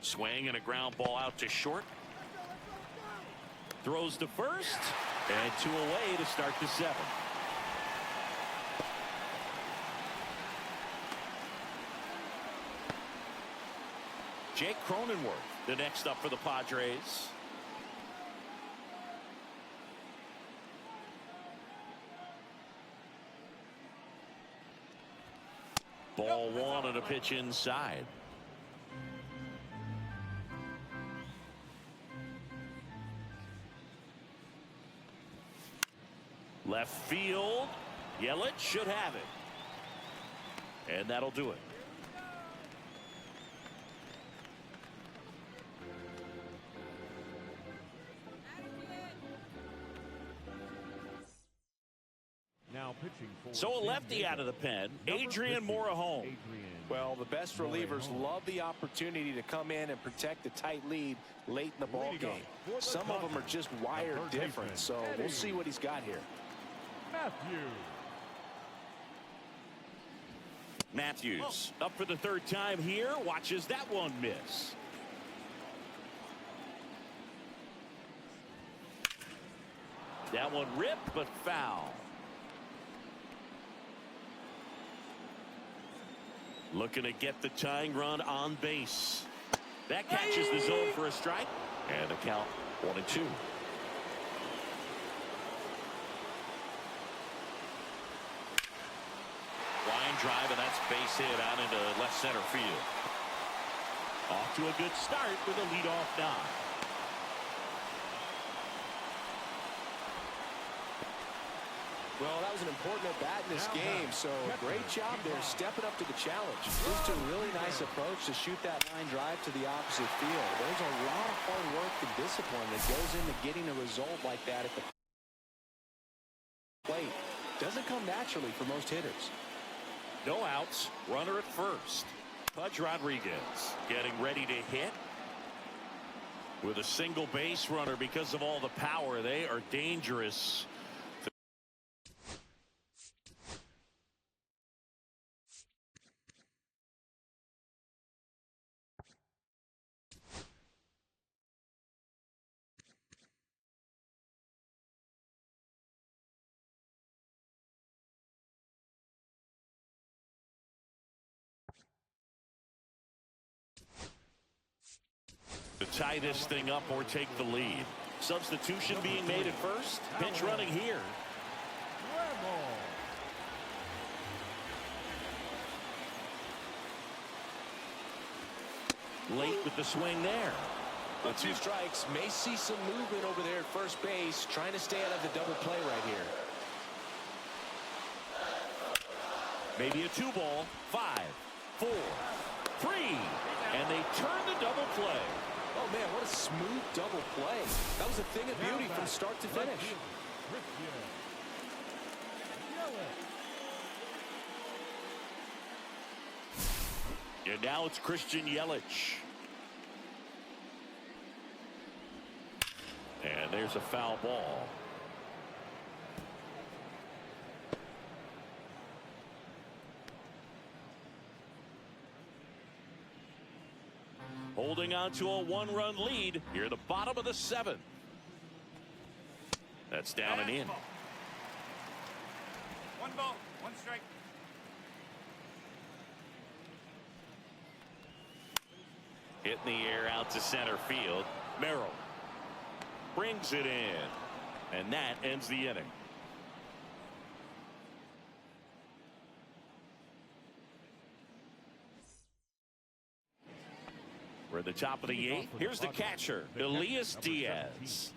Swing and a ground ball out to short. Throws to first. And 2 away to start the 7th. Jake Cronenworth, the next up for the Padres. Ball 1 and a pitch inside. Left field. Yelich should have it. And that'll do it. Now pitching for So a lefty out of the pen, Adrian Morejon. Well, the best relievers love the opportunity to come in and protect a tight lead late in the ball game. Some of them are just wired different, so we'll see what he's got here. Matthews up for the 3rd time here. Watches that one miss. That one ripped, but foul. Looking to get the tying run on base. That catches the zone for a strike. And the count 1-2. Line drive, and that's base hit out into left center field. Off to a good start with a leadoff knock. Well, that was an important at-bat in this game, so great job there stepping up to the challenge. Just a really nice approach to shoot that line drive to the opposite field. There's a lot of hard work and discipline that goes into getting a result like that at the plate. Doesn't come naturally for most hitters. No outs. Runner at first. Pudge Rodriguez getting ready to hit. With a single base runner because of all the power. They are dangerous. To tie this thing up or take the lead. Substitution being made at first. Pitch running here. Late with the swing there. The 2 strikes. May see some movement over there at first base. Trying to stay out of the double play right here. Maybe a 2-ball. 5, 4, 3. And they turn the double play. Oh, man, what a smooth double play. That was a thing of beauty from start to finish. And now it's Christian Yelich. And there's a foul ball. Holding on to a 1-run lead here at the bottom of the 7th. That's down and in. 1 ball, 1 strike. Hit in the air out to center field. Merrill brings it in. And that ends the inning. We're at the top of the 8th. Here's the catcher, Elias Diaz.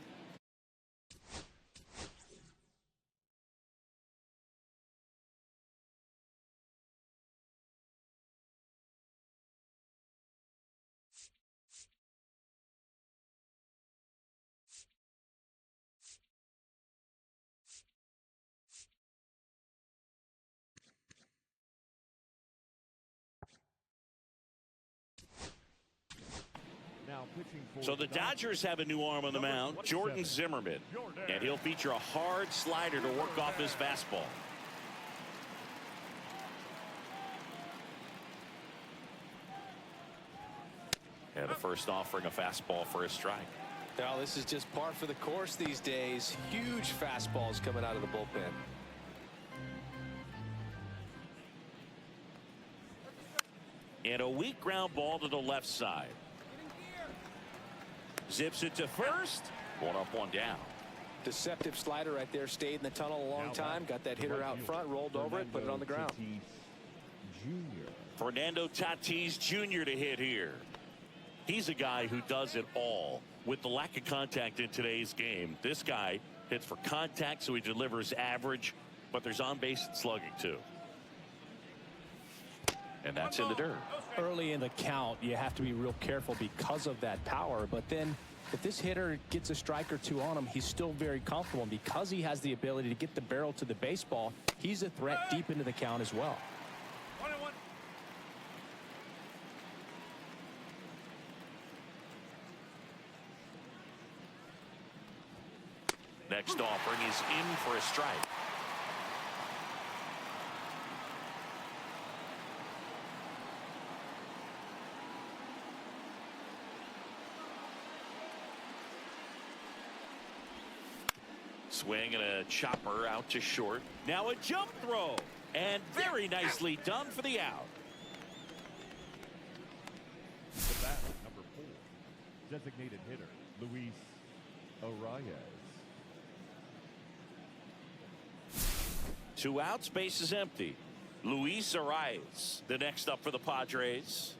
So the Dodgers have a new arm on the mound, Jordan Zimmerman, and he'll feature a hard slider to work off his fastball. And the first offering a fastball for a strike. Now this is just par for the course these days. Huge fastballs coming out of the bullpen. And a weak ground ball to the left side. Zips it to first. 1 up, 1 down. Deceptive slider right there. Stayed in the tunnel a long time. Got that hitter out front. Rolled over it. Put it on the ground. Fernando Tatis Jr. to hit here. He's a guy who does it all. With the lack of contact in today's game, this guy hits for contact, so he delivers average, but there's on-base and slugging too. And that's in the dirt. Early in the count, you have to be real careful because of that power. But then if this hitter gets a strike or 2 on him, he's still very comfortable. And because he has the ability to get the barrel to the baseball, he's a threat deep into the count as well. 1-1. Next offering is in for a strike. Swing and a chopper out to short. Now a jump throw. And very nicely done for the out. The bat, number 4, designated hitter, Luis Arias. 2 outs, base is empty. Luis Arias, the next up for the Padres.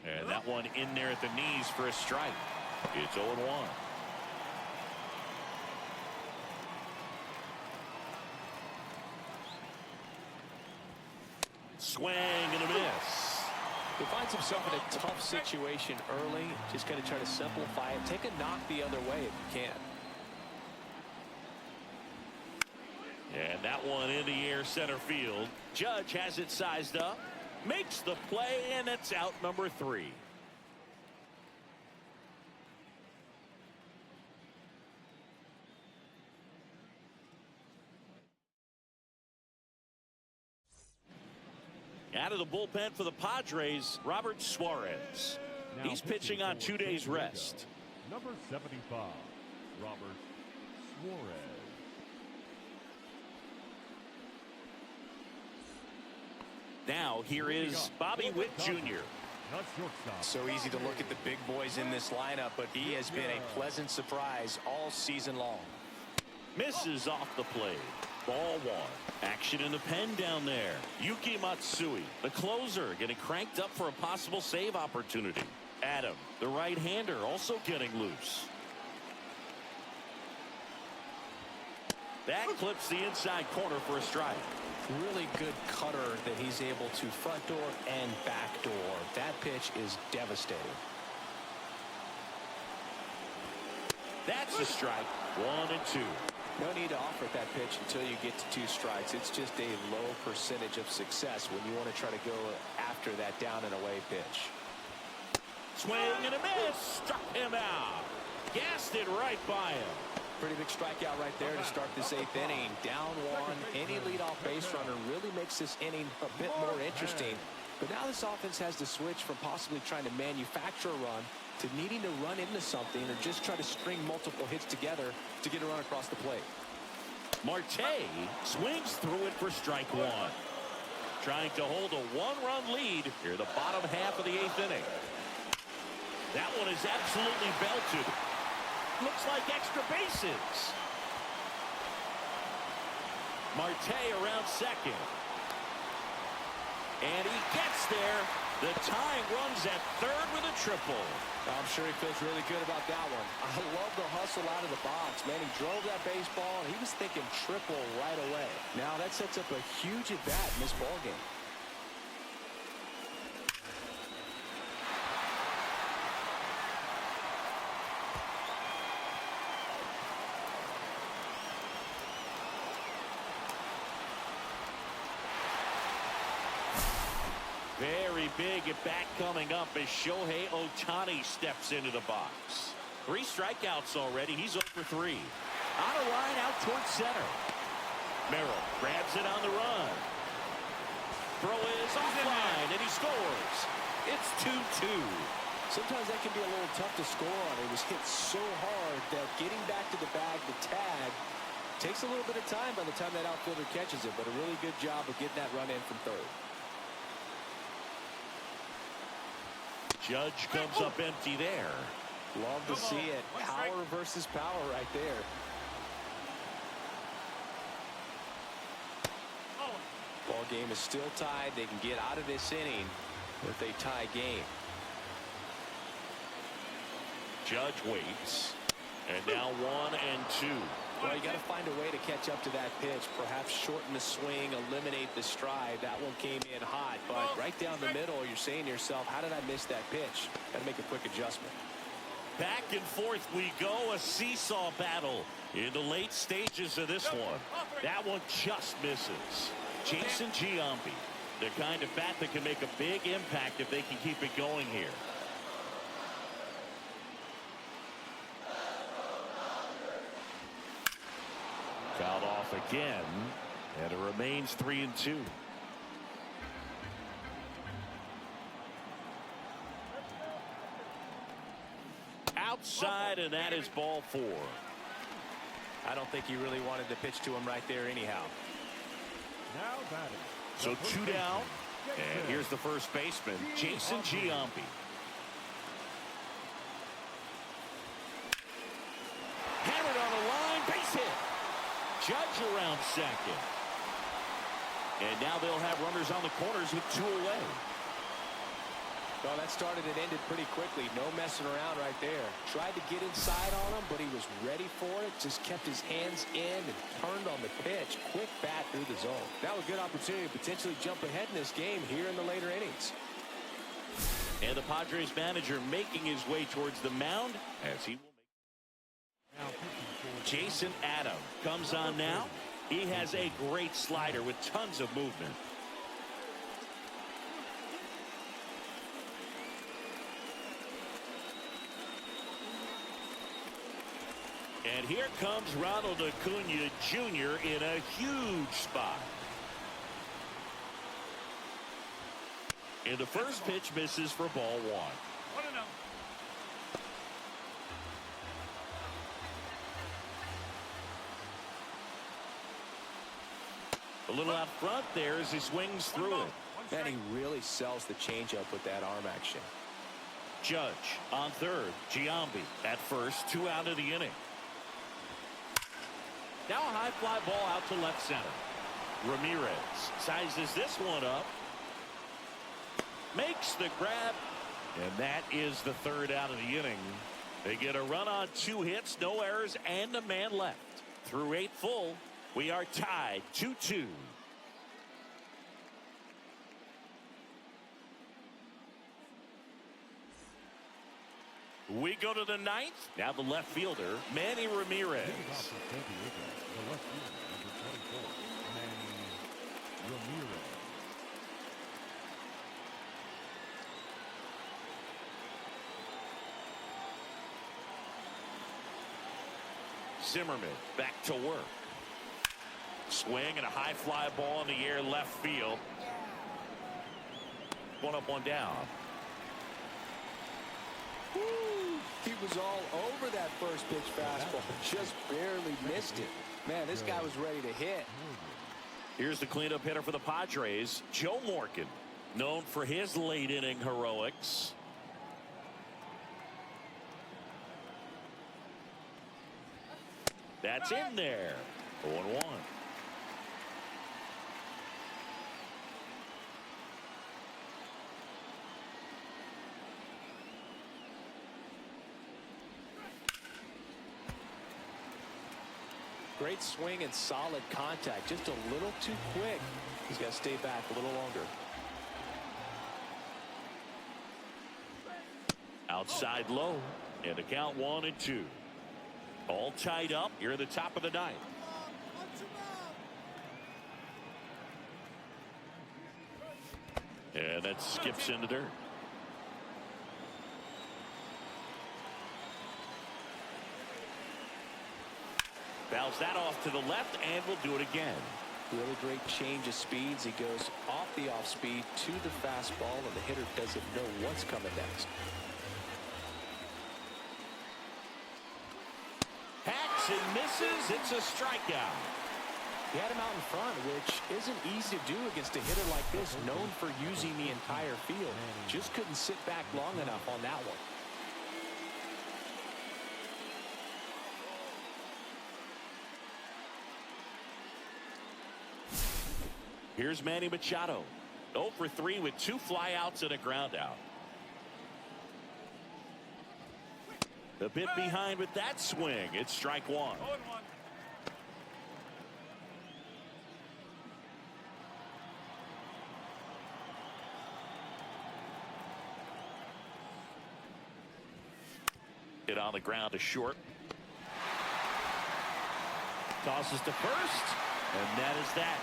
And that one in there at the knees for a strike. It's 0-1. Swing and a miss. He finds himself in a tough situation early. Just got to try to simplify it. Take a knock the other way if you can. And that one in the air center field. Judge has it sized up. Makes the play, and it's out number 3. Out of the bullpen for the Padres, Robert Suarez. Now He's pitching on 2 days rest. Number 75, Robert Suarez. Now here is Bobby Witt Jr. So easy to look at the big boys in this lineup, but he has been a pleasant surprise all season long. Misses off the plate. Ball 1. Action in the pen down there. Yuki Matsui, the closer, getting cranked up for a possible save opportunity. Adam, the right-hander, also getting loose. That clips the inside corner for a strike. Really good cutter that he's able to front door and back door. That pitch is devastating. That's a strike. 1 and 2. No need to offer that pitch until you get to 2 strikes. It's just a low percentage of success when you want to try to go after that down and away pitch. Swing and a miss. Struck him out. Gassed it right by him. Pretty big strikeout right there to start this 8th inning. Down 1. Any leadoff base runner really makes this inning a bit more interesting. But now this offense has to switch from possibly trying to manufacture a run to needing to run into something or just try to string multiple hits together to get a run across the plate. Marte swings through it for strike 1. Trying to hold a 1-run lead here the bottom half of the 8th inning. That one is absolutely belted. Looks like extra bases. Marte around second. And he gets there. The tying runs at third with a triple. I'm sure he feels really good about that one. I love the hustle out of the box, man. He drove that baseball, and he was thinking triple right away. Now that sets up a huge at-bat in this ballgame. Very big at bat coming up as Shohei Ohtani steps into the box. 3 strikeouts already. He's 0 for 3. On a line out towards center. Merrill grabs it on the run. Throw is offline, and he scores. It's 2-2. Sometimes that can be a little tough to score on. It was hit so hard that getting back to the bag, the tag, takes a little bit of time by the time that outfielder catches it, but a really good job of getting that run in from third. Judge comes up empty there. Love to see it. Power versus power right there. Ball game is still tied. They can get out of this inning with a tie game. Judge waits. And now 1 and 2. Well, you got to find a way to catch up to that pitch. Perhaps shorten the swing, eliminate the stride. That one came in hot, but right down the middle, you're saying to yourself, how did I miss that pitch? Got to make a quick adjustment. Back and forth we go. A seesaw battle in the late stages of this one. That one just misses. Jason Giambi, the kind of bat that can make a big impact if they can keep it going here. Fouled off again, and it remains 3 and 2. Outside, and that is ball 4. I don't think he really wanted to pitch to him right there anyhow. Now batting. So 2 down, and here's the first baseman, Jason Giambi. Hammered on the line, base hit. Judge around second. And now they'll have runners on the corners with 2 away. Well, that started and ended pretty quickly. No messing around right there. Tried to get inside on him, but he was ready for it. Just kept his hands in and turned on the pitch. Quick bat through the zone. Now a good opportunity to potentially jump ahead in this game here in the later innings. And the Padres manager making his way towards the mound as he will make. Jason Adam comes on now. He has a great slider with tons of movement. And here comes Ronald Acuna Jr. in a huge spot. And the first pitch misses for ball 1. 1-0. A little out front there as he swings through it. And he really sells the changeup with that arm action. Judge on third. Giambi at first. 2 out of the inning. Now a high fly ball out to left center. Ramirez sizes this one up. Makes the grab. And that is the 3rd out of the inning. They get a run on 2 hits, no errors, and a man left. Through 8 full, we are tied 2-2. We go to the 9th. Now the left fielder, Manny Ramirez. Zimmerman back to work. Swing and a high fly ball in the air left field. 1 up, 1 down. Woo! He was all over that first pitch fastball. Just barely missed it. Man, this guy was ready to hit. Here's the cleanup hitter for the Padres, Joe Morgan, known for his late inning heroics. That's in there. 0-1. Great swing and solid contact. Just a little too quick. He's got to stay back a little longer. Outside low. And the count 1-2. All tied up here at the top of the 9th. And that skips into dirt. Fouls that off to the left, and we'll do it again. Really great change of speeds. He goes off the off speed to the fastball, and the hitter doesn't know what's coming next. Hacks and misses. It's a strikeout. He had him out in front, which isn't easy to do against a hitter like this, known for using the entire field. Just couldn't sit back long enough on that one. Here's Manny Machado. 0 for 3 with 2 flyouts and a ground out. A bit behind with that swing. It's strike 1. 0-1. Hit on the ground to short. Tosses to first. And that is that.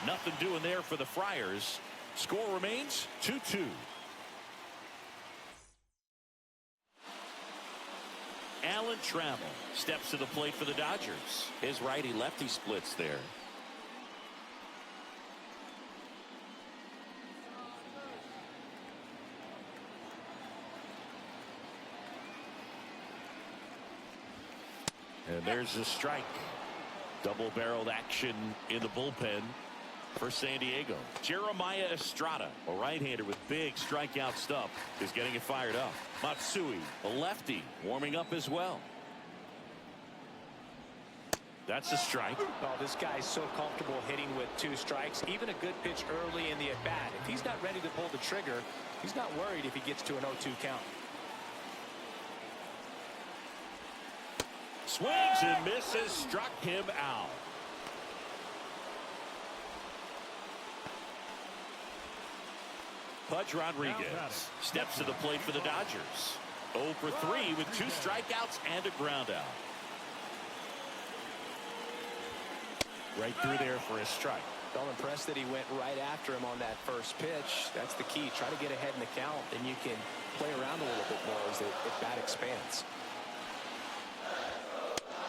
Nothing doing there for the Friars. Score remains 2-2. Alan Trammell steps to the plate for the Dodgers. His righty-lefty splits there. And there's a strike. Double-barreled action in the bullpen for San Diego. Jeremiah Estrada, a right-hander with big strikeout stuff, is getting it fired up. Matsui, a lefty, warming up as well. That's a strike. Oh, this guy's so comfortable hitting with 2 strikes. Even a good pitch early in the at-bat. If he's not ready to pull the trigger, he's not worried if he gets to an 0-2 count. Swings and misses, struck him out. Pudge Rodriguez steps to the plate for the Dodgers. 0 for 3 with 2 strikeouts and a ground out. Right through there for a strike. I'm impressed that he went right after him on that first pitch. That's the key. Try to get ahead in the count, then you can play around a little bit more as the bat expands.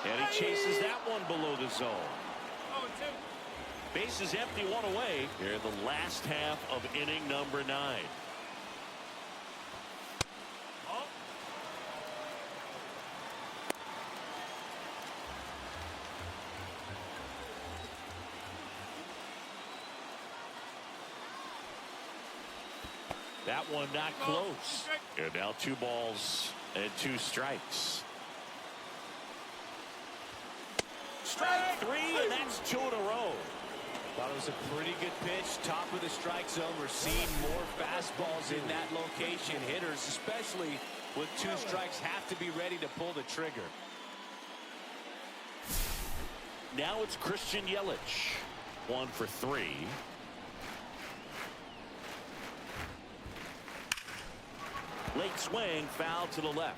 And he chases that one below the zone. Bases empty, 1 away. Here in the last half of inning number 9. That one not close. And now 2 balls and 2 strikes. Strike 3, and that's 2 in a row. Thought it was a pretty good pitch. Top of the strike zone. We're seeing more fastballs in that location. Hitters, especially with 2 strikes, have to be ready to pull the trigger. Now it's Christian Yelich. 1 for 3. Late swing, foul to the left.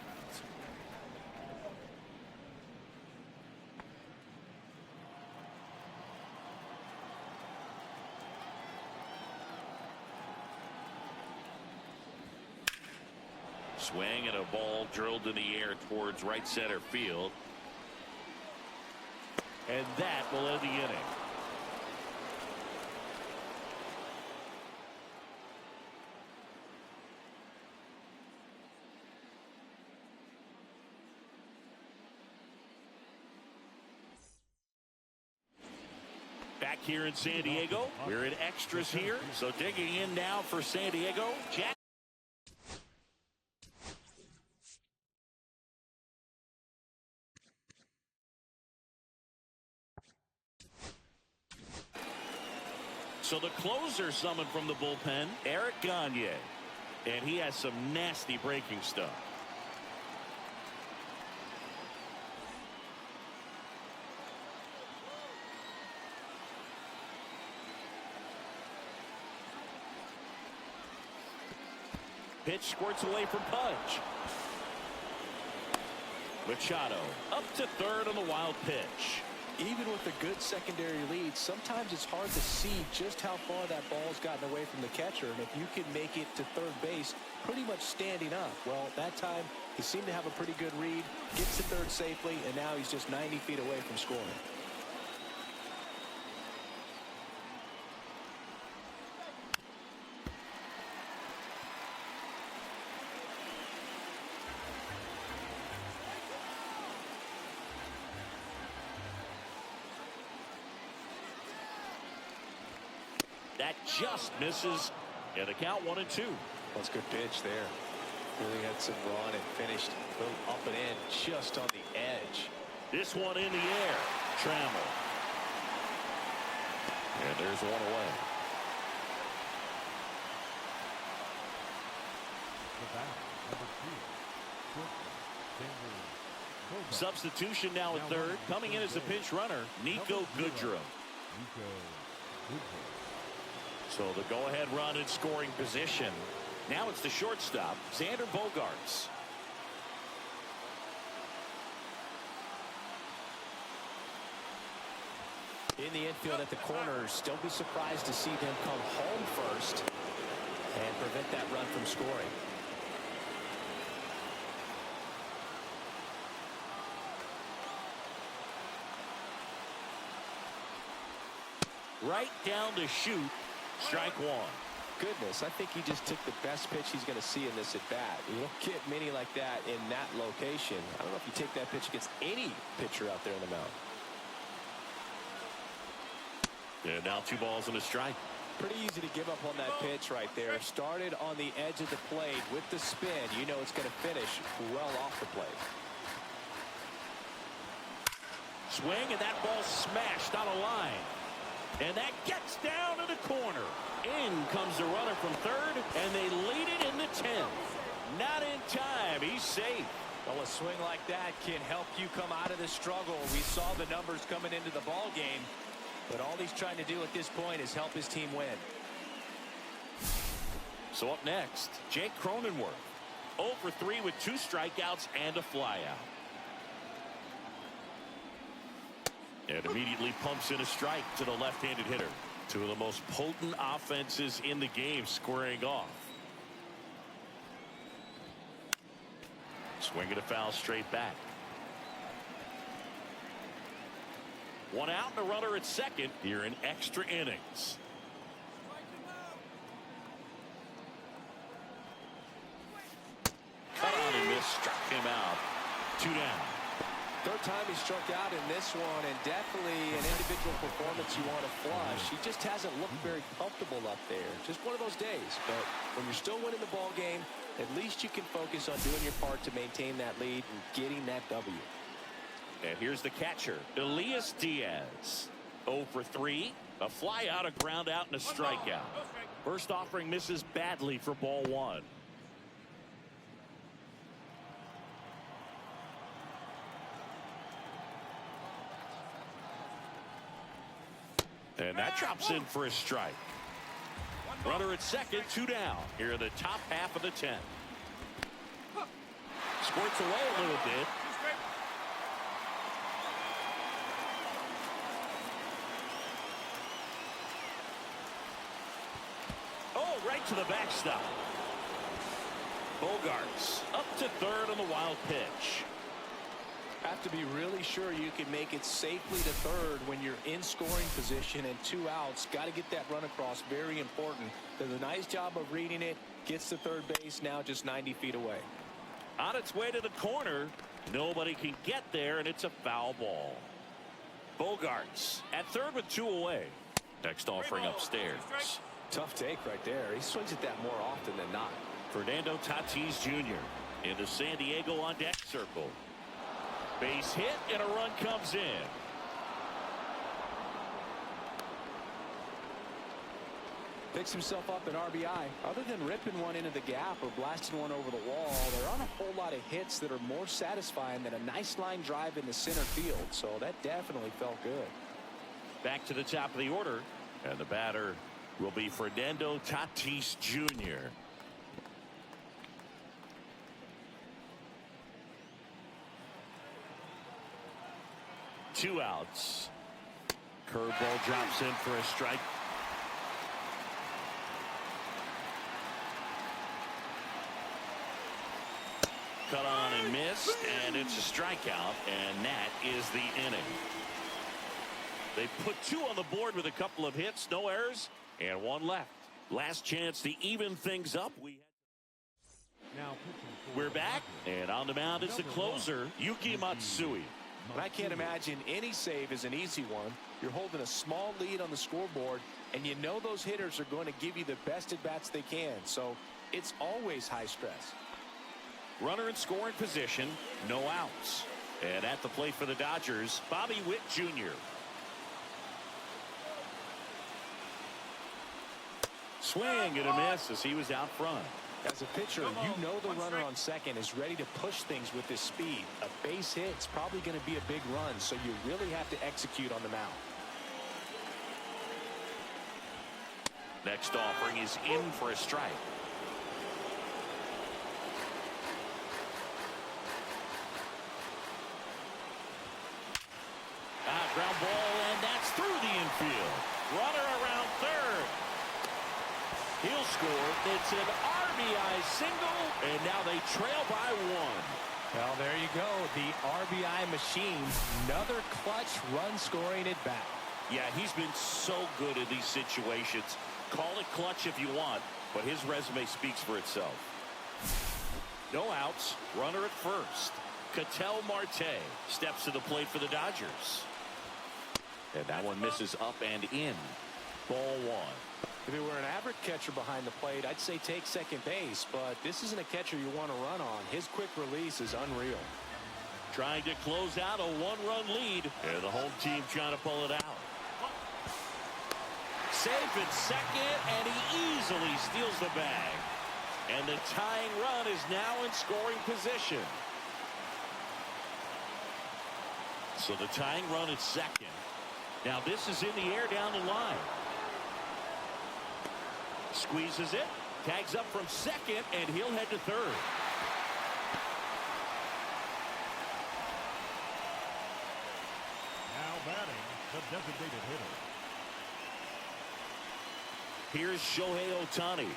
Swing and a ball drilled in the air towards right center field. And that will end the inning. Back here in San Diego, we're in extras here. So digging in now for San Diego, Jack. So the closer summoned from the bullpen, Eric Gagne. And he has some nasty breaking stuff. Pitch squirts away from Pudge. Machado up to third on the wild pitch. Even with a good secondary lead, sometimes it's hard to see just how far that ball's gotten away from the catcher. And if you can make it to third base pretty much standing up, well, that time he seemed to have a pretty good read, gets to third safely, and now he's just 90 feet away from scoring. That just misses. And the count 1-2. That's a good pitch there. Really had some run and finished a little up and in just on the edge. This one in the air. Trammell. And there's 1 away. Substitution now at third. Coming in as a pinch runner, Nico Goodrum. So the go-ahead run in scoring position. Now it's the shortstop, Xander Bogaerts. In the infield at the corners, don't be surprised to see them come home first and prevent that run from scoring. Right down to shoot. Strike 1. Goodness, I think he just took the best pitch he's going to see in this at bat. You don't get many like that in that location. I don't know if you take that pitch against any pitcher out there on the mound. And now 2 balls and a strike. Pretty easy to give up on that pitch right there. Started on the edge of the plate with the spin. You know it's going to finish well off the plate. Swing, and that ball smashed on a line. And that gets down to the corner. In comes the runner from third, and they lead it in the 10th. Not in time. He's safe. Well, a swing like that can help you come out of the struggle. We saw the numbers coming into the ball game, but all he's trying to do at this point is help his team win. So up next, Jake Cronenworth. 0 for 3 with 2 strikeouts and a flyout. And immediately pumps in a strike to the left-handed hitter. Two of the most potent offenses in the game squaring off. Swing and a foul straight back. One out and a runner at second here in extra innings. Cut on and missed, struck him out. 2 down. Third time he struck out in this one, and definitely an individual performance you want to flush. He just hasn't looked very comfortable up there. Just one of those days. But when you're still winning the ball game, at least you can focus on doing your part to maintain that lead and getting that W. And here's the catcher, Elias Diaz. 0 for 3, a fly out, a ground out, and a strikeout. First offering misses badly for ball 1. And that drops in for a strike. Runner at second, 2 down. Here in the top half of the 10th. Squirts away a little bit. Oh, right to the backstop. Bogarts up to third on the wild pitch. Have to be really sure you can make it safely to third when you're in scoring position and 2 outs. Got to get that run across. Very important. Does a nice job of reading it. Gets to third base, now just 90 feet away. On its way to the corner. Nobody can get there, and it's a foul ball. Bogarts at third with 2 away. Next offering upstairs. Tough take right there. He swings at that more often than not. Fernando Tatis Jr. in the San Diego on deck circle. Base hit and a run comes in. Picks himself up an RBI. Other than ripping one into the gap or blasting one over the wall, there aren't a whole lot of hits that are more satisfying than a nice line drive in the center field. So that definitely felt good. Back to the top of the order, and the batter will be Fernando Tatis Jr. Two outs. Curveball drops in for a strike. Cut on and missed, and it's a strikeout, and that is the inning. They put 2 on the board with a couple of hits, no errors, and 1 left. Last chance to even things up. We're back, and on the mound is the closer, Yuki Matsui. I can't imagine any save is an easy one. You're holding a small lead on the scoreboard, and you know those hitters are going to give you the best at-bats they can, so it's always high stress. Runner in scoring position, no outs. And at the plate for the Dodgers, Bobby Witt Jr. Swing and a miss as he was out front. As a pitcher, you know the runner on second is ready to push things with his speed. A base hit's probably going to be a big run, so you really have to execute on the mound. Next offering is in for a strike. Ground ball, and that's through the infield. Runner around third. He'll score. It's an RBI single, and now they trail by 1. Well, there you go. The RBI machine. Another clutch run scoring at bat. Yeah, he's been so good in these situations. Call it clutch if you want, but his resume speaks for itself. No outs. Runner at first. Ketel Marte steps to the plate for the Dodgers. And that one misses up and in. Ball 1. If it were an average catcher behind the plate, I'd say take second base, but this isn't a catcher you want to run on. His quick release is unreal. Trying to close out a 1-run lead, and the home team trying to pull it out. Safe at second, and he easily steals the bag. And the tying run is now in scoring position. So the tying run at second. Now this is in the air down the line. Squeezes it, Tags up from second, and he'll head to third. Now batting, the designated hitter. Here's Shohei Ohtani.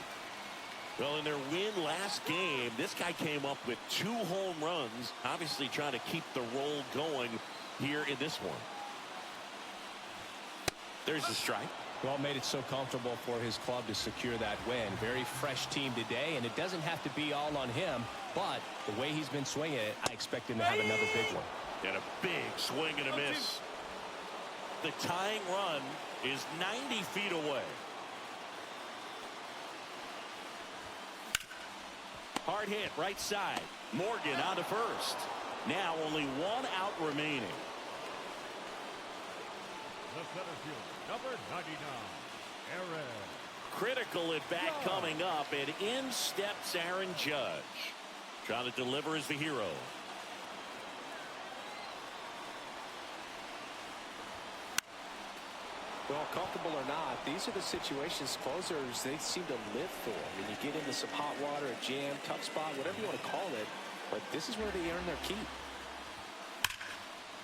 Well, in their win last game, this guy came up with 2 home runs, obviously trying to keep the roll going here in this one. There's the strike. Well, made it so comfortable for his club to secure that win. Very fresh team today, and it doesn't have to be all on him, but the way he's been swinging it, I expect him to have another big one. And a big swing and a miss. The tying run is 90 feet away. Hard hit, right side. Morgan on to first. Now only 1 out remaining. The center fielder, number 99, Aaron. Critical at bat coming up, and in steps Aaron Judge. Trying to deliver as the hero. Well, comfortable or not, these are the situations closers they seem to live for. I mean, you get into some hot water, a jam, tough spot, whatever you want to call it, but this is where they earn their keep.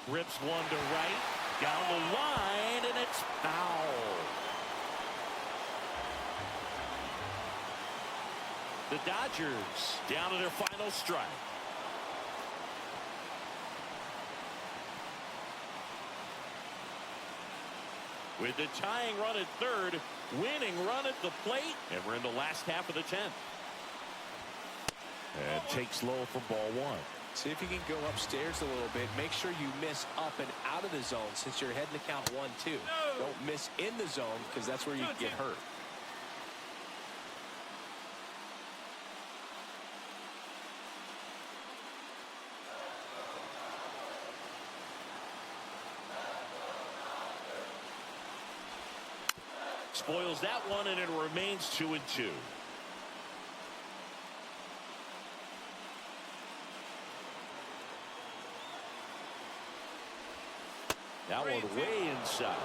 Rips one to right, down the line, and it's foul. The Dodgers down to their final strike. With the tying run at third, winning run at the plate, and we're in the last half of the 10th. And takes low for ball 1. See if you can go upstairs a little bit. Make sure you miss up and out of the zone since you're heading to count 1-2. Don't miss in the zone because that's where you get hurt. Spoils that one, and it remains 2-2. That one way inside.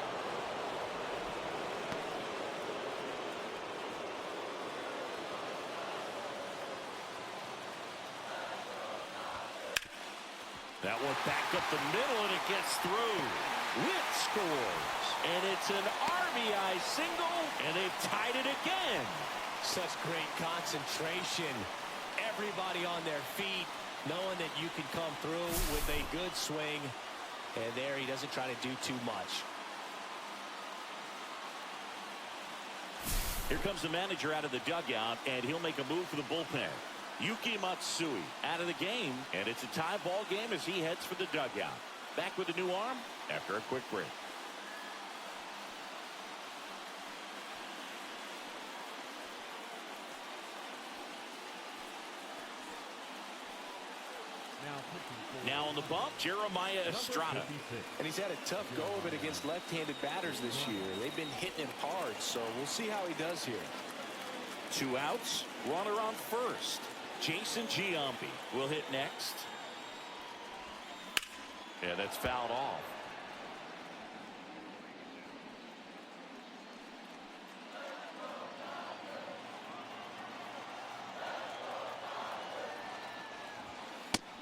That one back up the middle, and it gets through. Witt scores. And it's an RBI single, and they've tied it again. Such great concentration. Everybody on their feet, knowing that you can come through with a good swing. And there he doesn't try to do too much. Here comes the manager out of the dugout, and he'll make a move for the bullpen. Yuki Matsui out of the game, and it's a tie ball game as he heads for the dugout. Back with a new arm after a quick break. Now on the bump, Jeremiah Estrada. And he's had a tough go of it against left-handed batters this year. They've been hitting him hard, so we'll see how he does here. 2 outs, runner on first. Jason Giambi will hit next. And that's fouled off.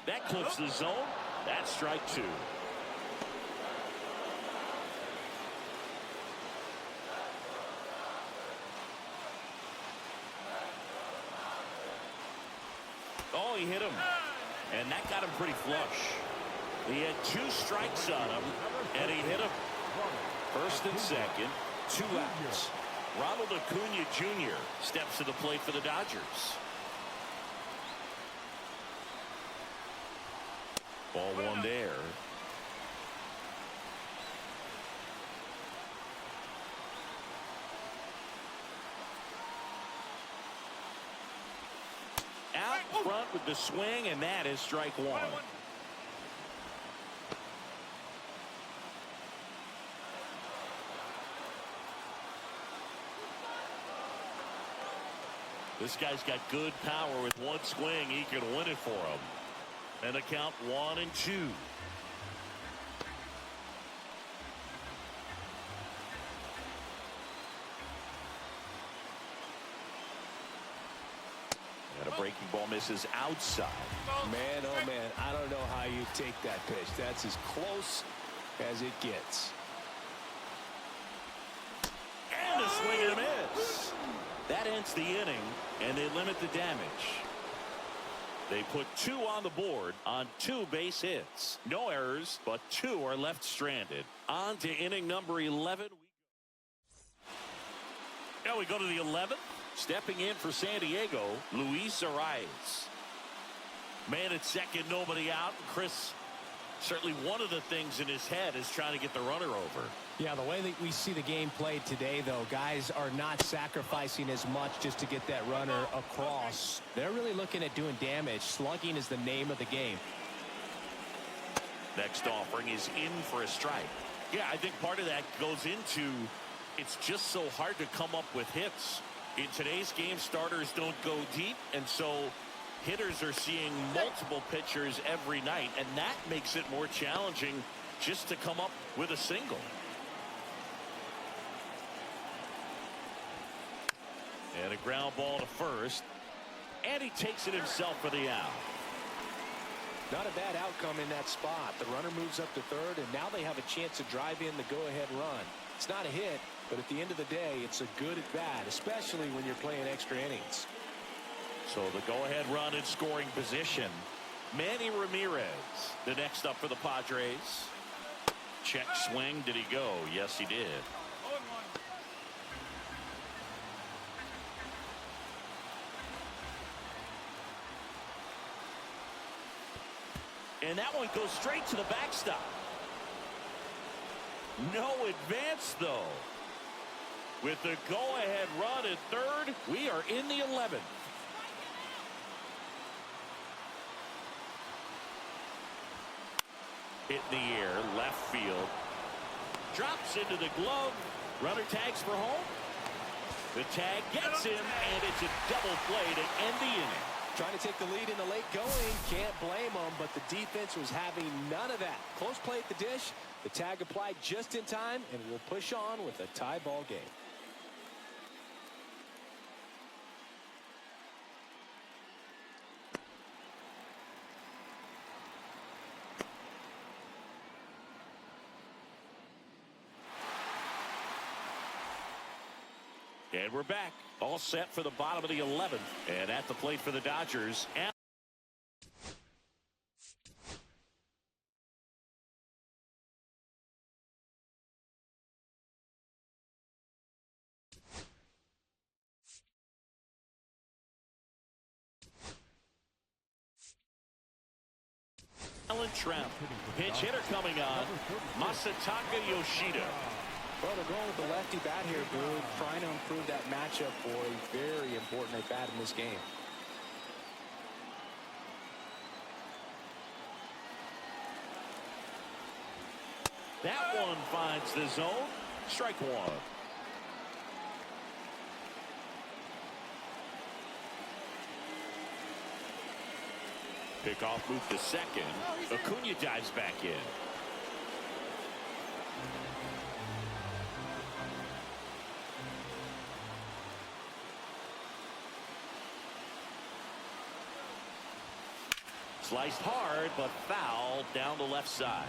That clips the zone. That's strike 2. Oh, he hit him. And that got him pretty flush. He had 2 strikes on him, and he hit him. First and second, 2 outs. Ronald Acuna Jr. steps to the plate for the Dodgers. Ball 1 there. Out front with the swing, and that is strike 1. This guy's got good power. With one swing, he can win it for him. And a count 1-2. Breaking ball misses outside. Man, oh man, I don't know how you take that pitch. That's as close as it gets. And a swing and a miss. That ends the inning, and they limit the damage. They put 2 on the board on 2 base hits. No errors, but 2 are left stranded. On to inning number 11. Now we go to the 11th. Stepping in for San Diego, Luis Arias. Man at second, nobody out. Chris, certainly one of the things in his head is trying to get the runner over. Yeah, the way that we see the game played today, though, guys are not sacrificing as much just to get that runner across. They're really looking at doing damage. Slugging is the name of the game. Next offering is in for a strike. Yeah, I think part of that goes into it's just so hard to come up with hits. In today's game, starters don't go deep, and so hitters are seeing multiple pitchers every night, and that makes it more challenging just to come up with a single. And a ground ball to first, and he takes it himself for the out. Not a bad outcome in that spot. The runner moves up to third, and now they have a chance to drive in the go-ahead run. It's not a hit, but at the end of the day, it's a good at bat, especially when you're playing extra innings. So the go-ahead run in scoring position. Manny Ramirez, the next up for the Padres. Check swing. Did he go? Yes, he did. 0-1. And that one goes straight to the backstop. No advance, though. With the go-ahead run at third, we are in the 11th. Hit in the air, left field. Drops into the glove. Runner tags for home. The tag gets him, and it's a double play to end the inning. Trying to take the lead in the late going. Can't blame them, but the defense was having none of that. Close play at the dish. The tag applied just in time, and we'll push on with a tie ball game. And we're back. All set for the bottom of the 11th. And at the plate for the Dodgers. Alan Trout. Pinch hitter coming on. Masataka Yoshida. Well, they're going with the lefty bat here, Boone, trying to improve that matchup for a very important at-bat in this game. That one finds the zone. Strike one. Pickoff move to second. Acuna dives back in. Sliced hard, but foul down the left side.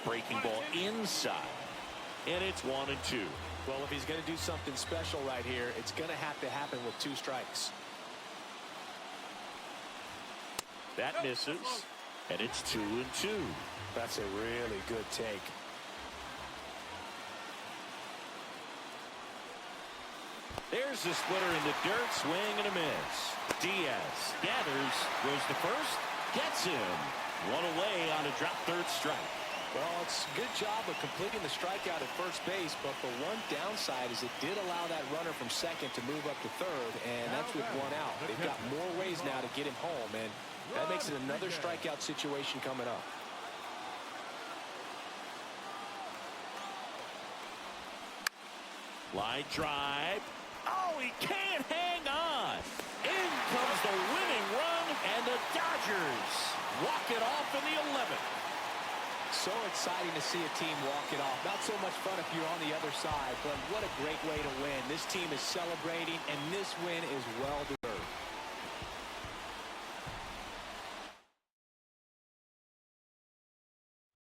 Breaking ball inside, and it's 1-2. Well, if he's going to do something special right here, it's going to have to happen with 2 strikes. That misses, and it's 2-2. That's a really good take. There's the splitter in the dirt, swing and a miss. Diaz gathers, goes to first, gets him. One away on a drop third strike. Well, it's a good job of completing the strikeout at first base, but the one downside is it did allow that runner from second to move up to third, and that's with 1 out. They've got more ways now to get him home, and that makes it another strikeout situation coming up. Line drive. Oh, he can't hang on. In comes the winning run, and the Dodgers walk it off in the 11th. So exciting to see a team walk it off. Not so much fun if you're on the other side, but what a great way to win. This team is celebrating, and this win is well deserved.